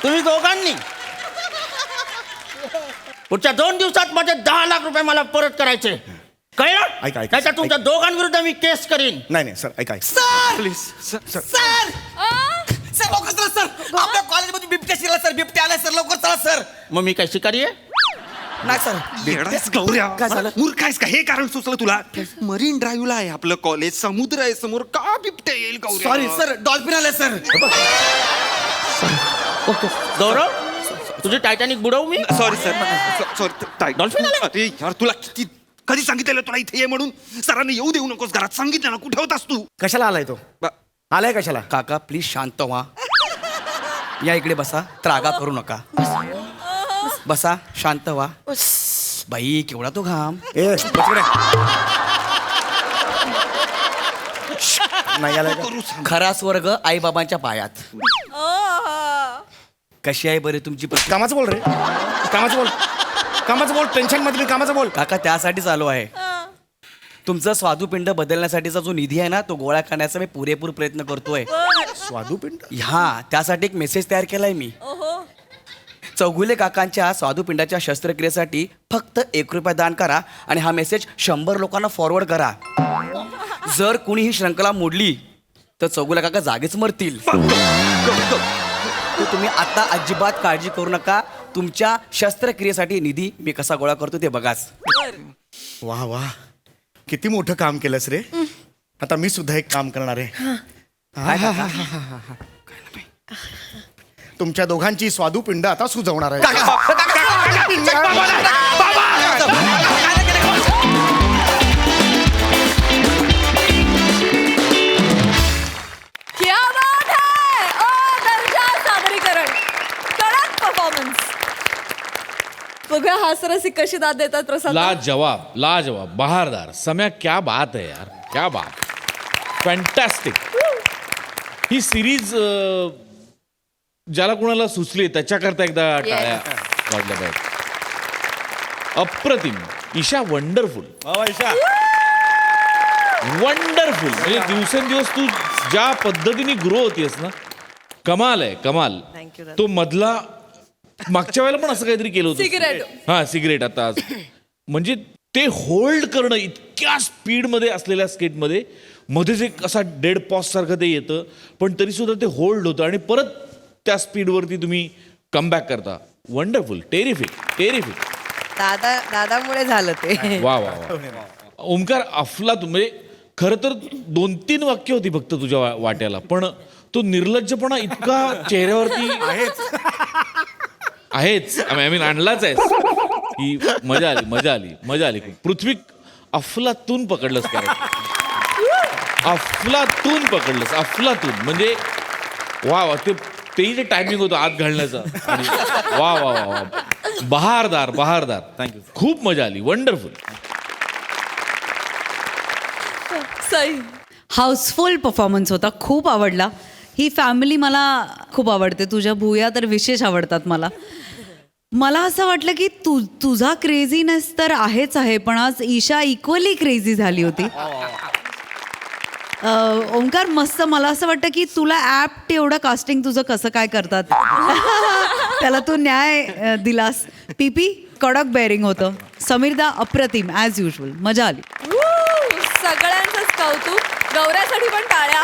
तुम्ही दोघांनी पुढच्या 2 दिवसात माझे 10 लाख रुपये मला परत करायचे. कळलं? ऐका. नाही तर तुमच्या दोघांविरुद्ध मी केस करीन. नाही सर ऐका. प्लीज सर लवकर चला सर. आपल्या कॉलेजमध्ये बिबट्या शिरला सर. बिबट्या आलाय सर. लवकर चला सर. मग मी काय शिकारी आहे? नाही सर. येडायस गौऱ्या. काय झालं? मूर्ख आहेस का? हे कारण सुचलं तुला? मरीन ड्राईव्हला आहे आपलं कॉलेज, समुद्र आहे समोर, का बिबट्या येईल गौऱ्या? Sorry sir. डॉल्फिन आलाय सर. गौरव तुझी टायटॅनिक बुडवू मी? Sorry sir. सॉरी. डॉल्फिन आलं? अरे यार तुला किती कधी सांगितलेलं तुला इथे ये म्हणून? सरांनी येऊ देऊ नकोस घरात. सांगितलं ना. कुठे होतास तू? कशाला आलाय तो? आलाय कशाला? काका प्लीज शांत व्हा. या इकडे बसा. त्रागा करू नका. बसा शांत व्हा. बाई केवढा तो घाम. नाही आलाय का? खरा स्वर्ग आई बाबांच्या पायात. कशी आहे बरे तुमची कामाचं बोल रे. कामाचं बोल. टेन्शन मध्ये कामाचं बोल. काका त्यासाठीच आलो आहे. तुमचं स्वादुपिंड बदलण्यासाठीचा जो निधी आहे ना तो गोळा करण्याचा मी पुरेपूर प्रयत्न करतोय. स्वादुपिंड? हा त्यासाठी एक मेसेज तयार केलाय मी. चौगुले काकांच्या स्वादुपिंडाच्या शस्त्रक्रियेसाठी फक्त 1 रुपया दान करा आणि हा मेसेज 100 लोकांना फॉरवर्ड करा. जर कुणी ही श्रृंखला मोडली तर चौगुले काका जागीच मरतील. तर तुम्ही आता अजिबात काळजी करू नका. तुमच्या शस्त्रक्रियेसाठी निधी मी कसा गोळा करतो ते बघाच. वा किती मोठं काम केलंस रे. आता मी सुद्धा एक काम करणार आहे. तुमच्या दोघांची स्वादुपिंड आता सुजवणार आहे. क्या बात है. दर्जा सादरीकरण. कडक परफॉर्मन्स. बघूया हास्यरसिक कशी दाद देतात प्रसाद. लाजवाब बहारदार. सम्या क्या बात है यार. क्या बात. फॅन्टॅस्टिक. ही सिरीज ज्याला कोणाला सुचली त्याच्याकरता एकदा टाळ्या वाजल्या पाहिजे. अप्रतिम. ईशा वंडरफुल. वंडरफुल. म्हणजे दिवसेंदिवस तू ज्या पद्धतीने ग्रो होतीयस ना, कमाल आहे कमाल. तो मधला मागच्या वेळेला पण असं काहीतरी केलं होतं. सिगरेट. हा सिगरेट. आता आज म्हणजे ते होल्ड करणं इतक्या स्पीडमध्ये असलेल्या स्केटमध्ये मध्येच एक असा डेड पॉज सारखं ते येतं पण तरी सुद्धा ते होल्ड होतं आणि परत त्या स्पीडवरती तुम्ही कमबॅक करता. वंडरफुल. टेरिफिक. दादामुळे झालं ते. वा. ओमकार अफलातून. म्हणजे खरं तर 2-3 वाक्य होती फक्त तुझ्या वाट्याला पण तो निर्लज्जपणा इतका चेहऱ्यावरती आहेच. आय मीन आणलाच आहे की मजा आली. पृथ्वी अफलातून पकडलंस काय. अफलातून म्हणजे वा. तेही जे टायमिंग होतं आत घालण्याचं आणि वा. बहारदार. थँक्यू. खूप मजा आली. वंडरफुल. सई. हाऊसफुल परफॉर्मन्स होता. खूप आवडला. ही फॅमिली मला खूप आवडते. तुझ्या भुया तर विशेष आवडतात मला असं वाटलं की तुझा क्रेझीनेस तर आहेच आहे पण आज ईशा इक्वली क्रेझी झाली होती. ओंकार मस्त. मला असं वाटतं की तुला ॲप एवढं कास्टिंग तुझं कसं काय करतात त्याला तू न्याय दिलास. पीपी कडक बेअरिंग होतं. समीरदा अप्रतिम ॲज युजल. मजा आली. सगळ्यांचंच कौतुक. गौऱ्यासाठी पण टाळ्या.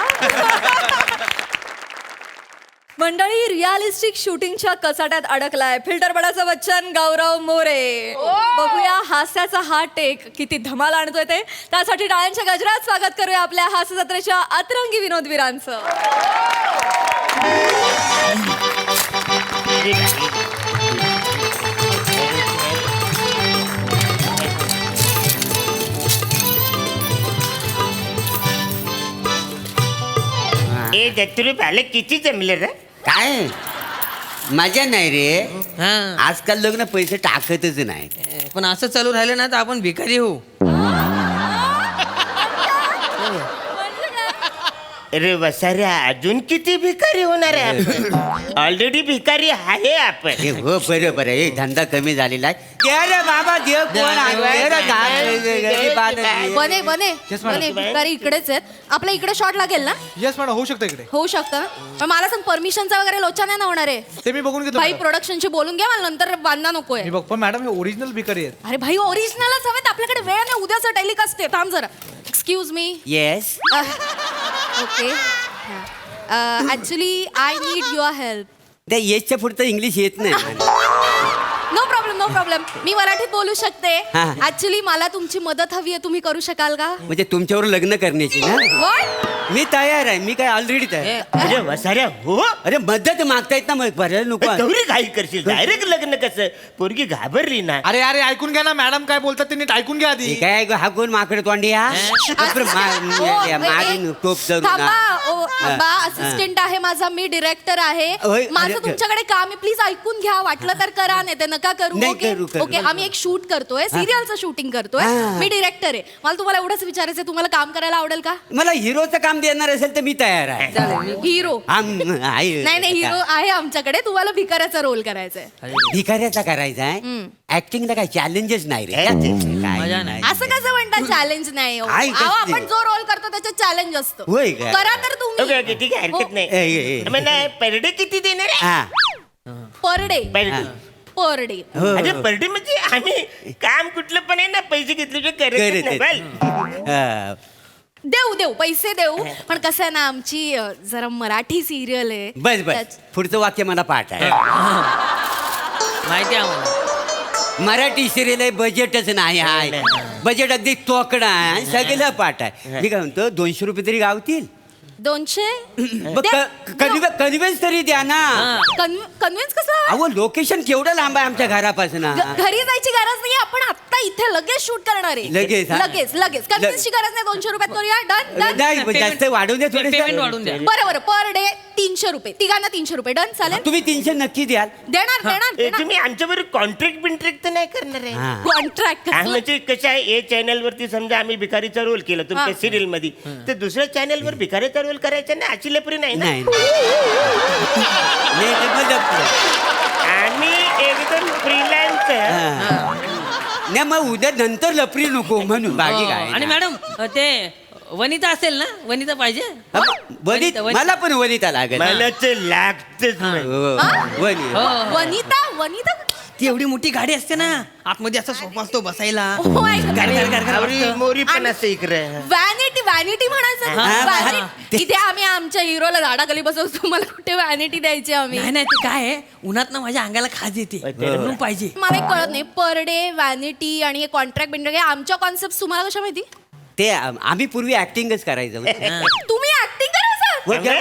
मंडळी, रिअलिस्टिक शूटिंगच्या कचाट्यात अडकलाय फिल्टरपडाचा बच्चन गौरव मोरे. बघूया हास्याचा हा टेक किती धमाल आणतोय ते. त्यासाठी टाळ्यांच्या गजरात स्वागत करूया आपल्या हास्य जत्रेच्या अतरंगी विनोदवीरांचं. ए दत्तुरी पाले किती जमले रे? काय मजा नाही रे. आजकाल लग्न पैसे टाकतच नाही. पण असं चालू राहिलं ना तर आपण भिकारी होऊ. अरे वसाऱ्या, अजून किती भिकारी होणार आहे आपण? ऑलरेडी भिकारी आहे आपण. हे हो बरोबर आहे. हे धंदा कमी झालेला आहे. दे रे बाबा देव कोण आहे? दे रे गरीबाला दे. बने बने बने भिकारी इकडेच आहेत. आपल्या इकडे शॉट लागेल ना? येस मॅडम, होऊ शकतं इकडे. होऊ शकतं. पण मला सांग, परमिशनचा वगैरे लोचा नाही ना होणार आहे? ते मी बघून घेतो भाई मॅडम. प्रोडक्शनशी बोलून घ्या, मला नंतर बांधणं नकोय. मी बघ, पण मॅडम हे ओरिजिनल भिकारी आहेत. अरे भाई ओरिजिनलच हवेत. आपल्याकडे वेळ नाही, उद्याचं टेलिकास्ट आहे. थांब जरा. Excuse me. Yes. Okay. Actually I need your help. त्या येसच्या पुढचं इंग्लिश येत नाही. No problem no problem. मी मराठीत बोलू शकते. हा. ऍक्च्युली मला तुमची मदत हवी आहे. तुम्ही करू शकाल का? म्हणजे तुमच्यावर लग्न करण्याची ना? What? मी तयार आहे. मी काय ऑलरेडी तयार. अरे वसाऱ्या हो. अरे मदत मागतायत ना, मग बरं नको. तेवढी घाई करशील? डायरेक्ट लग्न कसं? पोरगी घाबरली ना. अरे अरे ऐकून घ्या ना, मॅडम काय बोलतात ते नीट ऐकून घ्या आधी. काय हा कोण माकड तोंडी हा? मागे टोप धरून थांबा. ना. ओ, बा असिस्टंट आहे माझा. मी डिरेक्टर आहे. होय, माझं अरे, तुमच्याकडे काम आहे. प्लीज ऐकून घ्या. वाटलं तर करा, नाही तर नका करू. नाही ओके करू. ओके. आम्ही एक शूट करतोय, सिरियलचं शूटिंग करतोय. मी डिरेक्टर आहे. मला तुम्हाला एवढंच विचारायचं, तुम्हाला काम करायला आवडेल का? मला हिरोचं काम देणार असेल तर मी तयार आहे. हिरो आहे. नाही नाही, हिरो आहे आमच्याकडे. तुम्हाला भिकाऱ्याचा रोल करायचा आहे. भिकाऱ्याचा करायचा आहे. ऍक्टिंगला काय चॅलेंजेस नाही रे. काय नाही. असं कसं म्हणता चॅलेंज नाही? अहो, आहे कसली? आपण जो रोल करतो त्याच्यात चॅलेंज असतो. होय का? करा तर ओके तुम्ही. ओके ठीक आहे, हरकत ए, नाही. ए, ए. म्हणजे पर डे किती देणार आहे? हा. Per day. Per day. Per day. हो, हो. अरे पर डे म्हणजे आम्ही काम कुठलं पण आहे ना, पैसे घेतल्याशिवाय करत नाही. बल. हा. देऊ देऊ पैसे देऊ. पण कसं आहे ना, आमची जरा मराठी सिरियल आहे. बस बस पुढचं वाक्य मला पाठ आहे. माहिती आहे आम्हाला. मराठी सिरियल आहे, बजेटच नाही आहे. बजेट अगदी तोकडा आहे. सगळं पाठ आहे. मी काय म्हणतो 200 रुपये तरी गावतील. 200. कन्व्हेन्स तरी द्या ना. कन्व्हिन्स कसं? अहो लोकेशन केवढं लांब आहे आमच्या घरापासून. घरी जायची गरज नाही. आपण आता इथे लगेच शूट करणार आहे. लगेच, हा? लगेच लगेच. कन्व्हिन्सची गरज नाही. 200 रुपयात करूया. डन नाही पण जास्त वाढवून द्या थोडे. पेमेंट वाढून द्या. बरं बरं. पर डे 300 रुपये. तिघांना 300 रुपये. डन. चालेल. तुम्ही 300 नक्की द्याल. देणार देणार ए, देणार. तुम्ही आमच्याबरोबर कॉन्ट्रॅक्ट बिंट्रॅक्ट तर नाही करणार आहे? हा. कॉन्ट्रॅक्ट म्हणजे कसं आहे, ए चॅनल वरती समजा आम्ही भिकारीचा रोल केला तुमच्या सिरियल मध्ये, तर दुसऱ्या चॅनल वर भिकारीचा रोल करायचा ना, अशी लपरी नाही ना. नाही नाही, ते मदत कर. आम्ही एकदम फ्रीलान्स. नाही मग उद्या नंतर लपरी नको म्हणून बाकी काय. आणि मॅडम ते वनिता असेल ना? वनिता पाहिजे. वनिता मला पण वनिता लागेल. मला ते लागतच नाही. वनिता. वनिता ती एवढी मोठी गाडी असते ना, आतमध्ये असा सोफा असतो बसायला. आवरी मोरी पण असं इकडे. व्हॅनिटी. व्हॅनिटी म्हणायचं. हा, Vanity. इथे आम्ही आमच्या हिरोला झाडाखाली बसवतो. तुम्हाला कुठे व्हॅनिटी द्यायची आम्ही? नाही नाही, ते काय आहे, उन्हात ना माझ्या अंगाला खाज येते म्हणून पाहिजे. मला एक कळत नाही. पर डे व्हॅनिटी आणि कॉन्ट्रॅक्ट बिंट्रॅक्ट आमच्या कॉन्सेप्ट तुम्हाला कशा माहिती? ते आम्ही पूर्वी ऍक्टिंगच करायचं. तुम्ही ऍक्टिंग करायचं?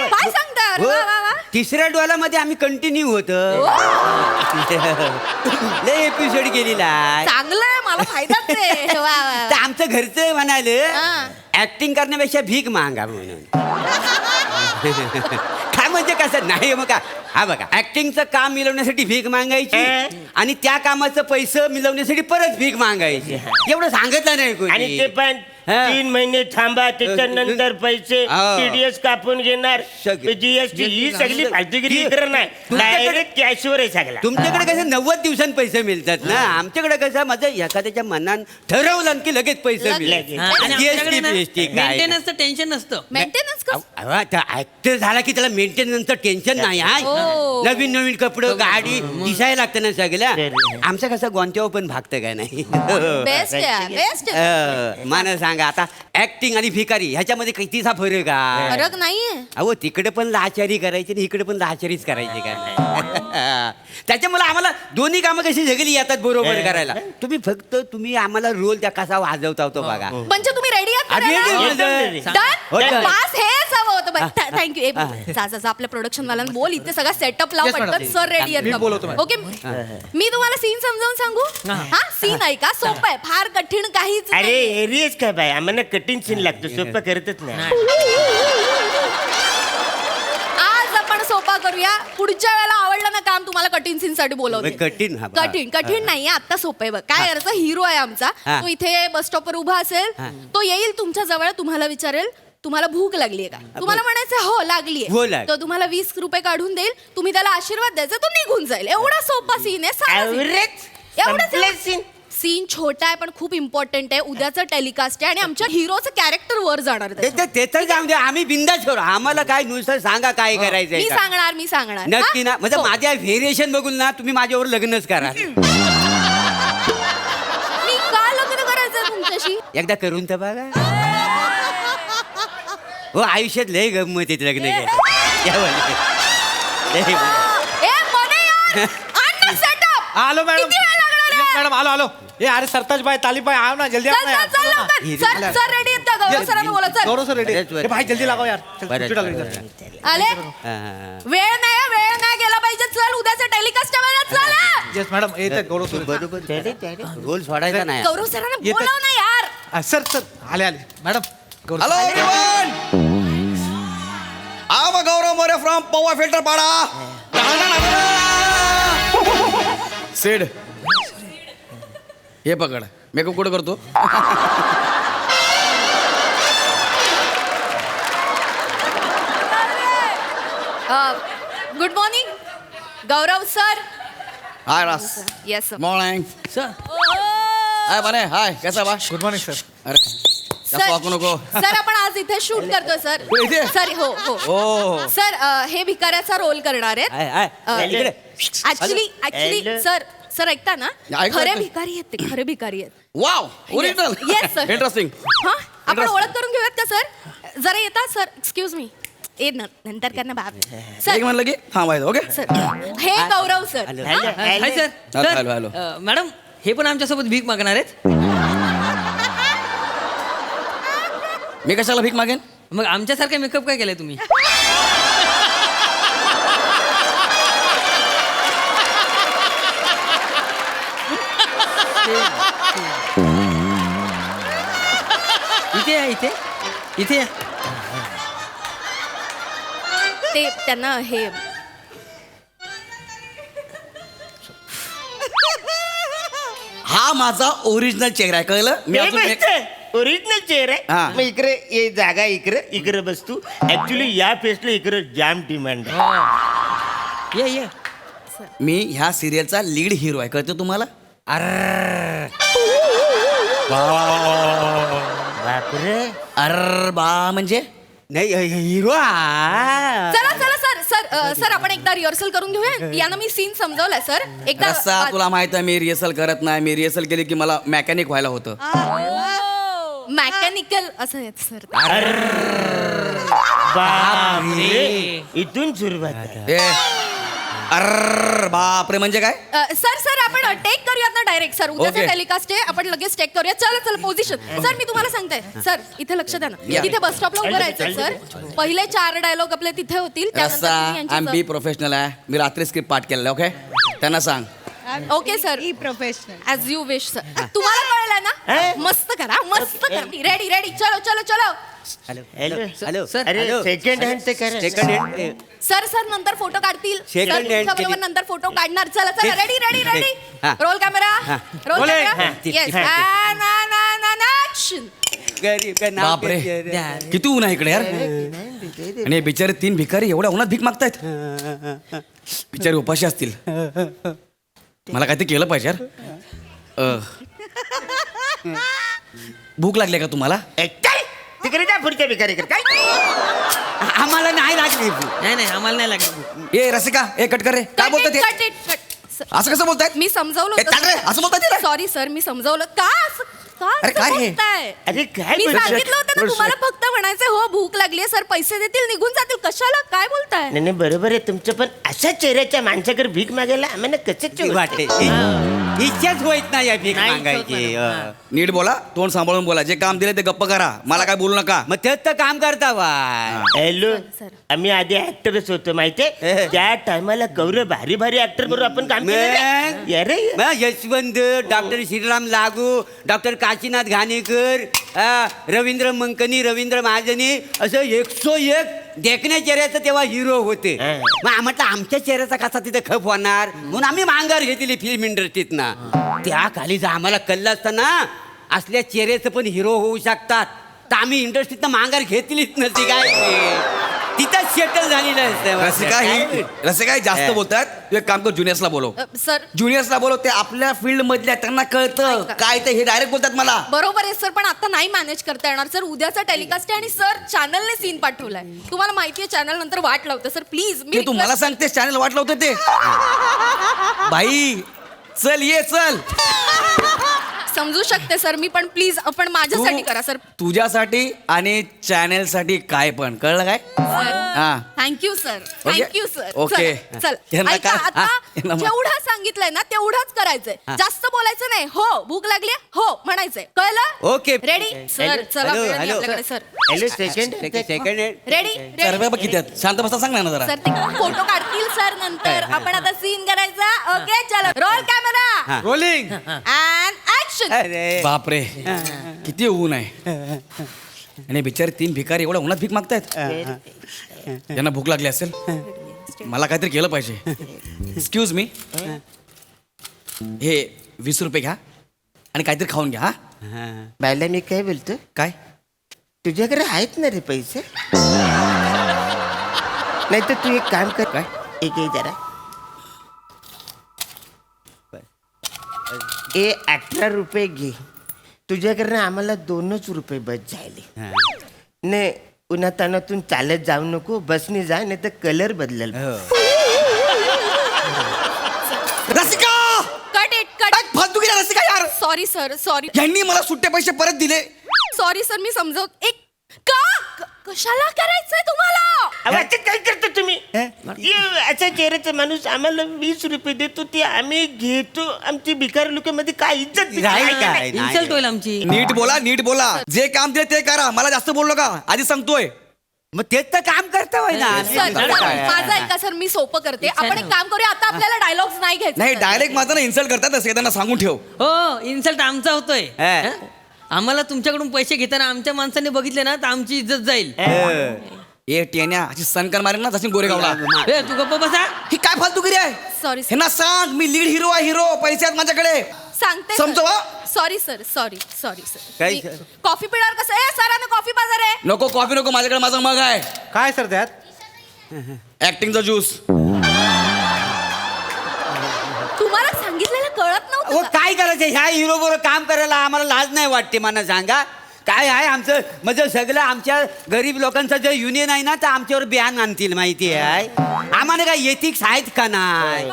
काय सांगता? अरे वा, वा, वा. तिसऱ्या डोलामध्ये आम्ही कंटिन्यू होत. लय एपिसोड केलेला आहे. चांगलं आहे. मला फायदाच आहे. वा, वा, वा. तर आमचं घरचं म्हणाले हा. ऍक्टिंग करण्यापेक्षा भीक मागा म्हणून. काय म्हणजे कसं नाही मग का. हा बघा, ऍक्टिंगचं काम मिळवण्यासाठी भीक मागायची आणि त्या कामाचं पैसे मिळवण्यासाठी परत भीक मागायची. एवढं सांगितलं नाही आणि ते कोणी. पण हा. 3 महिने थांबा त्याच्यानंतर पैसे हा. टीडीएस कापून घेणार सगळे. जीएसटी ही सगळी फालतूगिरी इकडं नाही तुमच्याकडे- डायरेक्ट कॅशवर आहे सगळा. तुमच्याकडे कसं 90 दिवसांनी पैसे मिळतात ना आमच्याकडे कसं माझं एखाद्याच्या मनात ठरवलं की लगेच पैसे लगेच. मिळतात GST, BST काय मेंटेनन्सचं टेन्शन नसतं. मेंटेनन्स का ऍक्टर झाला की त्याला मेंटेनन्सचं टेन्शन नाही आहे हो. नवीन नवीन कपडे गाडी दिसायला लागतं ना सगळं आमचं कसं गोंत्यावर पण भागतं काय नाही बेस्ट आहे बेस्ट मला सांगा आता ऍक्टिंग आणि भिकारी ह्याच्यामध्ये कितीचा फरक आहे फरक नाहीये अहो तिकडे पण लाचारी करायची आणि इकडे पण लाचारीच करायची काय त्याच्यामुळे आम्हाला दोन्ही कामं कशी झगली येतात बरोबर करायला तुम्ही आम्हाला रोल त्या कसा वाजवता होतो बघा म्हणजे तुम्ही रेडी आम्ही ready आहात होतो. हो, डन done. पास हेच हवं होतं थँक्यू जा आपल्या प्रोडक्शन वाल्यांना बोल इथे सगळा सेटअप लाव पटकन सर रेडी आहेत ओके मी तुम्हाला सीन समजावून सांगू हा सीन ऐका सोपं आहे फार कठीण काहीच अरे नाहीये. एरियस काय बाय आम्हाला कठीण सीन लागतो सोपं करतच नाही. आज आपण सोपा करूया पुढच्या वेळेला आवडलं ना काम तुम्हाला कठीण सीन साठी बोलवते कठीण हा कठीण नाहीये आता सोपं आहे बघ काय करायचं हिरो आहे आमचा हा. तो इथे बस स्टॉपवर उभा असेल तो येईल तुमच्या जवळ तुम्हाला विचारेल तुम्हाला भूक लागलीये का तुम्हाला म्हणायचं हो हो, लागलीये लाग- तो तुम्हाला 20 रुपये काढून देईल तुम्ही त्याला आशीर्वाद द्यायचा तो निघून जाईल एवढा सोपा सीन आहे साधा scene. Average, एवढंच complex आहे. scene. सीन छोटा आहे पण खूप इम्पॉर्टंट आहे उद्याचं टेलिकास्ट आहे आणि आमच्या हिरोचं कॅरेक्टर वर जाणार आहे त्याच्यात. ते तर जाऊ दे आम्ही बिंदाच करू आम्हाला काय नुसतं सांगा काय करायचंय मी का. सांगणार नक्की हा? ना म्हणजे हो. माझ्या व्हेरिएशन बघून ना तुम्ही माझ्यावर लग्नच करा मी का लग्न करायचं तुमच्याशी एकदा करून तर बघा हो आयुष्यात लय गंमत येत लग्न केलं ए मने यार आण ना सेटअप आलो मॅडम किती वेळ लागणार आहे? मॅडम आलो ए अरे सरताज बाय ताली बाय आओ ना जल्दी आओ चल ना यार. चल चल लवकर सर रेडी आहेत का गौरव सरांना बोला चल गौरव सर रेडी बरेच वर. ए भाई जल्दी लागाओ यार चल, बरेच कुठे टाकली वर. जरा. आले हा. वेळ नाही गेला पाहिजे चल उद्याचं टेलिकास्ट वेळेला चल हा. येस मॅडम येत आहेत गौरव सर बरोबर रोल सोडायचा नाही गौरव सरांना येते. बोलाव ना यार सर सर आले मॅडम गौरव हॅलो एव्हरीवन आम गौरव मोरे फ्रॉम पवा फिल्टर पाडा सेड हे पकड मेकअप कुठं करतो गुड मॉर्निंग गौरव सर हाय रास येस सर मॉर्निंग हाय बने हाय कैसा बा गुड मॉर्निंग सर अरे जास्त वाकू नको सर आपण आज इथे शूट करतोय सर हो, इथे? सर हो ओ. हो सर हे भिकाऱ्याचा रोल करणार हाय, हाय. आहेत इकडे. ऍक्च्युली सर ऐकता ना ऐकू, खरे ऐकू. भिकारी आहेत ते खरे भिकारी आहेत wow original yes sir interesting हा आपण ओळख करून घेऊयात का सर जरा येतात सर एक्सक्यूज मी नंतर करना बाप एक सर म्हणलं की थांबायचं ओके सर हे Gaurav sir hi sir hello hello madam हे पण आमच्यासोबत भीक मागणार आहेत मी कशाला भीक मागेन मग आमच्यासारखा मेकअप काय केलाय तुम्ही इथे या इथे या ते त्यांना हे हा माझा ओरिजिनल चेहरा आहे कळलं मी अजून एक- ओरिजिनल चेहरा हा. आहे मग इकडे ये जागा इकडे बस तू ऍक्च्युली या फेसला इकडे जाम डिमांड आहे ये मी ह्या सिरियलचा लीड हिरो आहे कळतं तुम्हाला बापरे अर बा म्हणजे नाही हिरो चला सर आपण एकदा रिहर्सल करून घेऊया यांना मी सीन समजावलाय सर रस्सा एकदा तुला माहित आहे मी रिहर्सल करत नाही मी रिहर्सल केली की मला मेकॅनिक व्हायला होतं मॅकॅनिकल असं आहे सर बापरे इथून सुरुवात आहे. ए अर बापरे म्हणजे काय सर आपण टेक करूयात ना डायरेक्ट सर उद्याचा Okay. टेलिकास्ट आहे आपण लगेच टेक करूया चल पोझिशन सर मी तुम्हाला सांगते सर इथे लक्ष द्या ना या. तिथे बस स्टॉपला उभं राहायचं सर पहिले 4 डायलॉग आपले तिथे होतील रस्सा आय बी प्रोफेशनल आहे मी रात्री स्क्रिप्ट पाठ केलेला ओके त्यांना सांग okay sir professional as you wish sir तुम्हाला कळलं ना मस्त करा रेडी चलो हॅलो हॅलो हॅलो अरे सेकंड हँड ते करा. सेकंड हँड सर नंतर फोटो काढतील Second सर, hand तुमच्या बरोबर किती? नंतर फोटो काढणार. चला चला, रेडी रेडी रेडी. हा. Roll camera, roll Rolling. Camera. हा. Yes, action. गरीब का नाव बापरे घेते. किती ऊन आहे इकडे यार आणि हे बिचारे 3 भिकारी एवढ्या उन्हात भीक मागतायत बिचारे उपाशी असतील मला काहीतरी केलं पाहिजे यार भूक लागली का तुम्हाला काय तिकडे जा पुढच्या भिकारीकडे काय. आम्हाला नाही लागली नाही नाही आम्हाला नाही लागली. ए रसिका ए कट कर रे काय बोलतात ते कट इट कट. असं कसं बोलतायत मी समजावलं ए, चाल रे, असं बोलताय ते रे? सॉरी सर, मी समजावलं का असं का अरे, असं काय हे? बोलताय? अरे काय मी बोलताय? सांगितलं होतं ना तुम्हाला, फक्त म्हणायचं हो भूक लागली सर, पैसे देतील निघून जातील. कशाला काय बोलताय? नाही नाही, बरोबर आहे तुमचं, पण अशा चेहऱ्याच्या माणसाकडे भीक मागायला आम्हाला कसं वाटते इच्छाच होत नाही या भीक मागायची नीट बोला तोंड सांभाळून बोला जे काम दिले ते गप्प करा मला काय बोलू नका मग तेच तर काम करता वा हॅलो, सर. आम्ही आधी ऍक्टरच होतो माहितीये. त्या टायमाला गौरव भारी भारी ऍक्टर बरोबर आपण काम केलं. अरे यशवंत डॉक्टर श्रीराम लागू डॉक्टर काशीनाथ घाणेकर रवींद्र मंकनी रवींद्र महाजनी असं 101 देखण्या चेहऱ्याचं तेव्हा हिरो होते. मग म्हटलं आमच्या चेहऱ्याचा कसा तिथे खप होणार म्हणून आम्ही मांगार घेतली फिल्म इंडस्ट्रीत ना. त्या खाली जर आम्हाला कळलं असतं ना असल्या चेहऱ्याचं पण हिरो होऊ शकतात तर आम्ही इंडस्ट्रीत मांगार घेतलीच नसती. काय तिथं सेटल झालेलं रसिका ही जास्त बोलतात तू एक काम कर ज्युनियर्सला बोलव सर ज्युनियर्सला बोलव ते आपल्या फील्ड मधल्या त्यांना कळतं काय ते हे डायरेक्ट बोलतात मला बरोबर आहे सर, पण आता नाही मॅनेज करता येणार सर. उद्याचा टेलिकास्ट आहे आणि सर चॅनलने सीन पाठवलाय. तुम्हाला माहितीये चॅनल नंतर वाट लावतं सर, प्लीज. ते तू मला सांगतेस चॅनल वाट लावतं ते भाई चल ये चल समजू शकते सर मी, पण प्लीज आपण माझ्यासाठी करा सर. तुझ्यासाठी आणि चॅनल साठी काय पण कळलं काय हा thank you sir, okay? Thank you sir. Okay. चल यांना ऐका, काय? आता हा, यांना मा- जेवढं सांगितलंय ना तेवढंच करायचंय. जास्त बोलायचं नाही. हो भूक लागली हो म्हणायचंय, कळलं? ओके. रेडी सर, चला हॅलो, वेळ नाही हॅलो. आपल्याकडे sir. Hello second second ready sir बाबा किती आहेत? शांत बसा सांग ना जरा सर ते फोटो काढतील सर नंतर. आपण आता सीन करायचा. ओके चलो, roll camera rolling. And action. अरे बापरे किती ऊन आहे आणि बिचारे 3 भिकारी एवढ्या उन्हात भीक मागतायत यांना भूक लागली असेल मला काहीतरी केलं पाहिजे. एक्सक्यूज मी हे 20 रुपये घ्या आणि काहीतरी खाऊन घ्या हा बायला मी काय बोलतो, काय तुझ्याकडे आहेत ना रे पैसे? नाही तर तू एक काम कर. काय? एक जरा 18 रुपये घे. तुझ्याकडनं आम्हाला 2च रुपये बस झाले. नाही उन्हातानातून चालत जाऊ नको, बसने जा, नाही तर कलर बदलल. Rasika cut it cut. फालतू गेला रसिका यार सॉरी सर, सॉरी यांनी मला सुट्टे पैसे परत दिले सॉरी सर, मी समजवत. एक कशाला करायचंय तुम्हाला? अहो, आता काय करता तुम्ही? असा चेहऱ्याचा माणूस आम्हाला 20 रुपये देतो, ते आम्ही घेतो. आमची भिकारी लोकांमध्ये काय इज्जत काय इन्सल्ट होईल आमची. नीट बोला जे काम दिले ते करा मला जास्त बोललो का आधी सांगतोय मग तेच तर काम करता होय ना सर माझं ऐका सर, मी सोपं करते. आपण एक काम करूया, आता आपल्याला डायलॉग्स नाही घ्यायचे. नाही डायरेक्ट माझा ना इन्सल्ट करतात त्यांना सांगून ठेव हो इन्सल्ट आमचा होतोय. हा. हं? आम्हाला तुमच्याकडून पैसे घेताना आमच्या माणसाने बघितले ना तर आमची इज्जत जाईल. ए टेन्या अशी सनकर मारेल ना सचिन गोरेगावला ए, तू गप्प बसा. ही काय फालतूगिरी आहे सॉरी हे ना सांग मी लीड हिरो आहे हिरो पैसे आहेत माझ्याकडे सांगते. समजवा. सॉरी सर, सॉरी काय सर. सर? कॉफी पिणार कसं? ए सरांना कॉफी पाजा रे. नको कॉफी नको माझ्याकडे माझा मग आहे काय सर त्यात? ऍक्टिंगचा ज्यूस तुम्हाला सांगितलेलं कळत हो नव्हतं का? काय करायचं ह्या हिरो बरोबर काम करायला आम्हाला लाज नाही वाटते मला सांगा. काय आहे आमचं म्हणजे सगळं आमच्या गरीब लोकांचं जे युनियन आहे ना तर आमच्यावर बियान आणतील माहिती आहे. आम्हाला काय एथिक्स आहेत का नाही?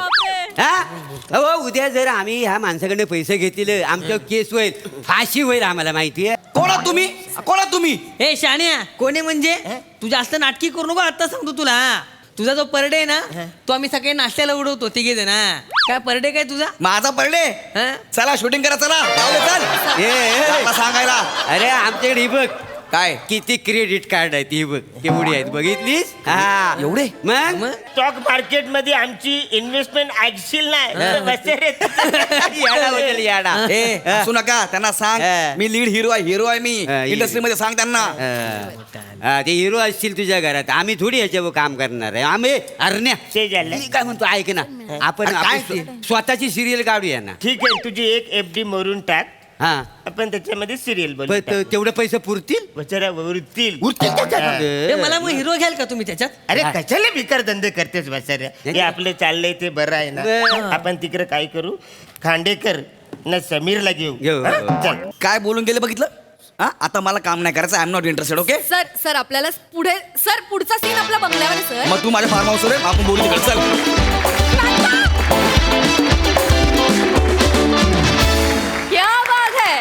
हा हो उद्या जर आम्ही ह्या माणसाकडे पैसे घेतले आमच्या केस होईल, फाशी होईल आम्हाला माहिती आहे. कोणा तुम्ही ए शाण्या कोणी म्हणजे तू जास्त नाटकी करू नको. आता सांगतो तुला, तुझा जो परडे आहे ना तो आम्ही सकाळी नाश्त्याला उडवतो तिघे जण. काय परडे काय तुझा? माझा पडले हं? चला शूटिंग करा चला जाऊ दे, चल ए, ए, सांगायला अरे आमच्याकडे ही बघ काय किती क्रेडिट कार्ड आहे ती बघ केवढी आहेत बघितलीस हा एवढे? मग स्टॉक मार्केट मध्ये आमची इन्व्हेस्टमेंट ऐकशील नाही याडा बदल याडा ए असू नका त्यांना सांग हा. मी लीड हिरो आहे मी हा, इंडस्ट्रीमध्ये सांग त्यांना हा, ते हिरो असतील तुझ्या घरात आम्ही थोडी ह्याच्यावर काम करणार आहे आम्ही अरण्या ते झालं. मी काय म्हणतो ऐक ना आपण अरे काय आपली स्वतःची सिरियल काढूया ना ठीक आहे तुझी एक FD मरून टाक हा आपण त्याच्यामध्ये सिरियल पण बनवू तेवढे पैसे पुरतील वचरा उरतील ए, मला मग हिरो घ्याल का तुम्ही त्याच्यात अरे कशाला भिकार धंदे करतेस बसाऱ्या हे आपलं चाललंय ते बरं आहे ना बरं. आपण तिकडे काय करू खांडेकर ना समीरला घेऊ घेऊ. हा? चल काय बोलून गेले बघितलं हा आता मला काम नाही करायचं I am not interested okay sir sir आपल्याला पुढे सर पुढचा सीन आपल्या बंगल्यावर आहे, सर. मग तू माझ्या फार्म हाऊसवर आहे आपण बोलू तिकडे चल क्या बात है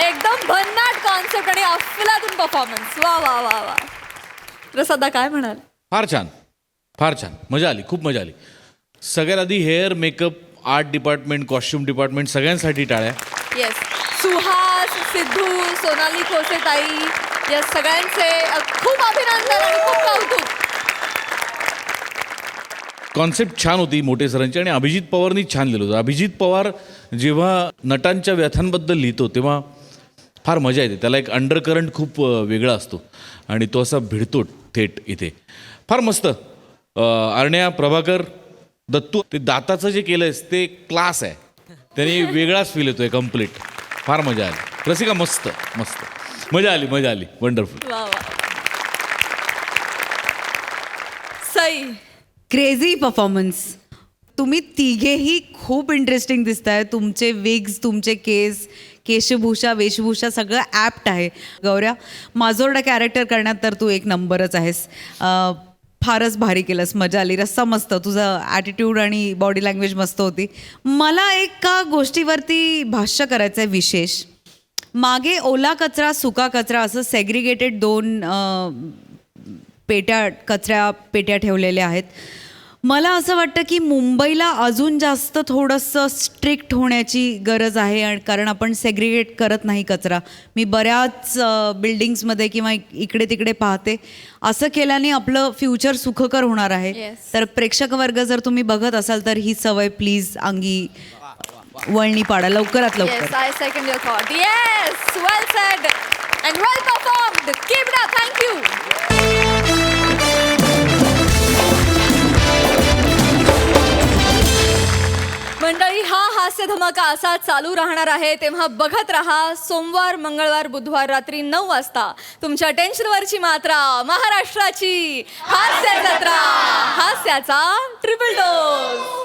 एकदम भन्नाट कॉन्सेप्ट आणि अफलातून परफॉर्मन्स वा वा वा वा प्रसादा काय म्हणाल फार छान मजा आली खूप मजा आली सगळ्यात आधी hair makeup art department costume department सगळ्यांसाठी टाळ्या येस सुहास सिद्धू सोनाली खोसे ताई या सगळ्यांचे खूप अभिनंदन आणि खूप कौतुक कॉन्सेप्ट छान होती मोठे सरांची आणि अभिजित पवारनी छान लिहिलं होतं अभिजित पवार जेव्हा नटांच्या व्यथांबद्दल लिहितो तेव्हा फार मजा येते त्याला एक अंडरकरंट खूप वेगळा असतो आणि तो असा भिडतो थेट इथे फार मस्त अरण्या प्रभाकर दत्तू ते दाताचं जे केलं आहेस ते क्लास आहे त्यांनी वेगळाच फील येतोय कम्प्लीट फार मजा आली रसिका मस्त मजा आली वंडरफुल वा वा सई क्रेझी परफॉर्मन्स तुम्ही तिघेही खूप इंटरेस्टिंग दिसताय तुमचे विग्स तुमचे केशभूषा वेशभूषा सगळं ॲप्ट आहे गौऱ्या माजोर्डा कॅरेक्टर करण्यात तर तू एक नंबरच आहेस फारच भारी केलंस मजा आली रस्सा मस्त तुझं ॲटिट्यूड आणि बॉडी लँग्वेज मस्त होती मला एका गोष्टीवरती भाष्य करायचं आहे विशेष मागे ओला कचरा सुका कचरा असं सेग्रिगेटेड दोन कचऱ्या पेट्या ठेवलेल्या आहेत मला असं वाटतं की मुंबईला अजून जास्त थोडंसं स्ट्रिक्ट होण्याची गरज आहे आणि कारण आपण सेग्रिगेट करत नाही कचरा मी बऱ्याच बिल्डिंग्समध्ये किंवा इकडे तिकडे पाहते असं केल्याने आपलं फ्युचर सुखकर होणार आहे Yes. तर प्रेक्षक वर्ग जर तुम्ही बघत असाल तर ही सवय प्लीज अंगी वळणी पाडा लवकरात लवकर Yes, I second your thought. Yes, well said and well performed. Keep it up. Thank you. मंडळी हा हास्य धमाका असा चालू राहणार आहे तेव्हा बघत राहा सोमवार मंगळवार बुधवार रात्री 9 वाजता तुमच्या टेन्शनवरची मात्रा महाराष्ट्राची हास्य जत्रा हास्याचा ट्रिपल डोस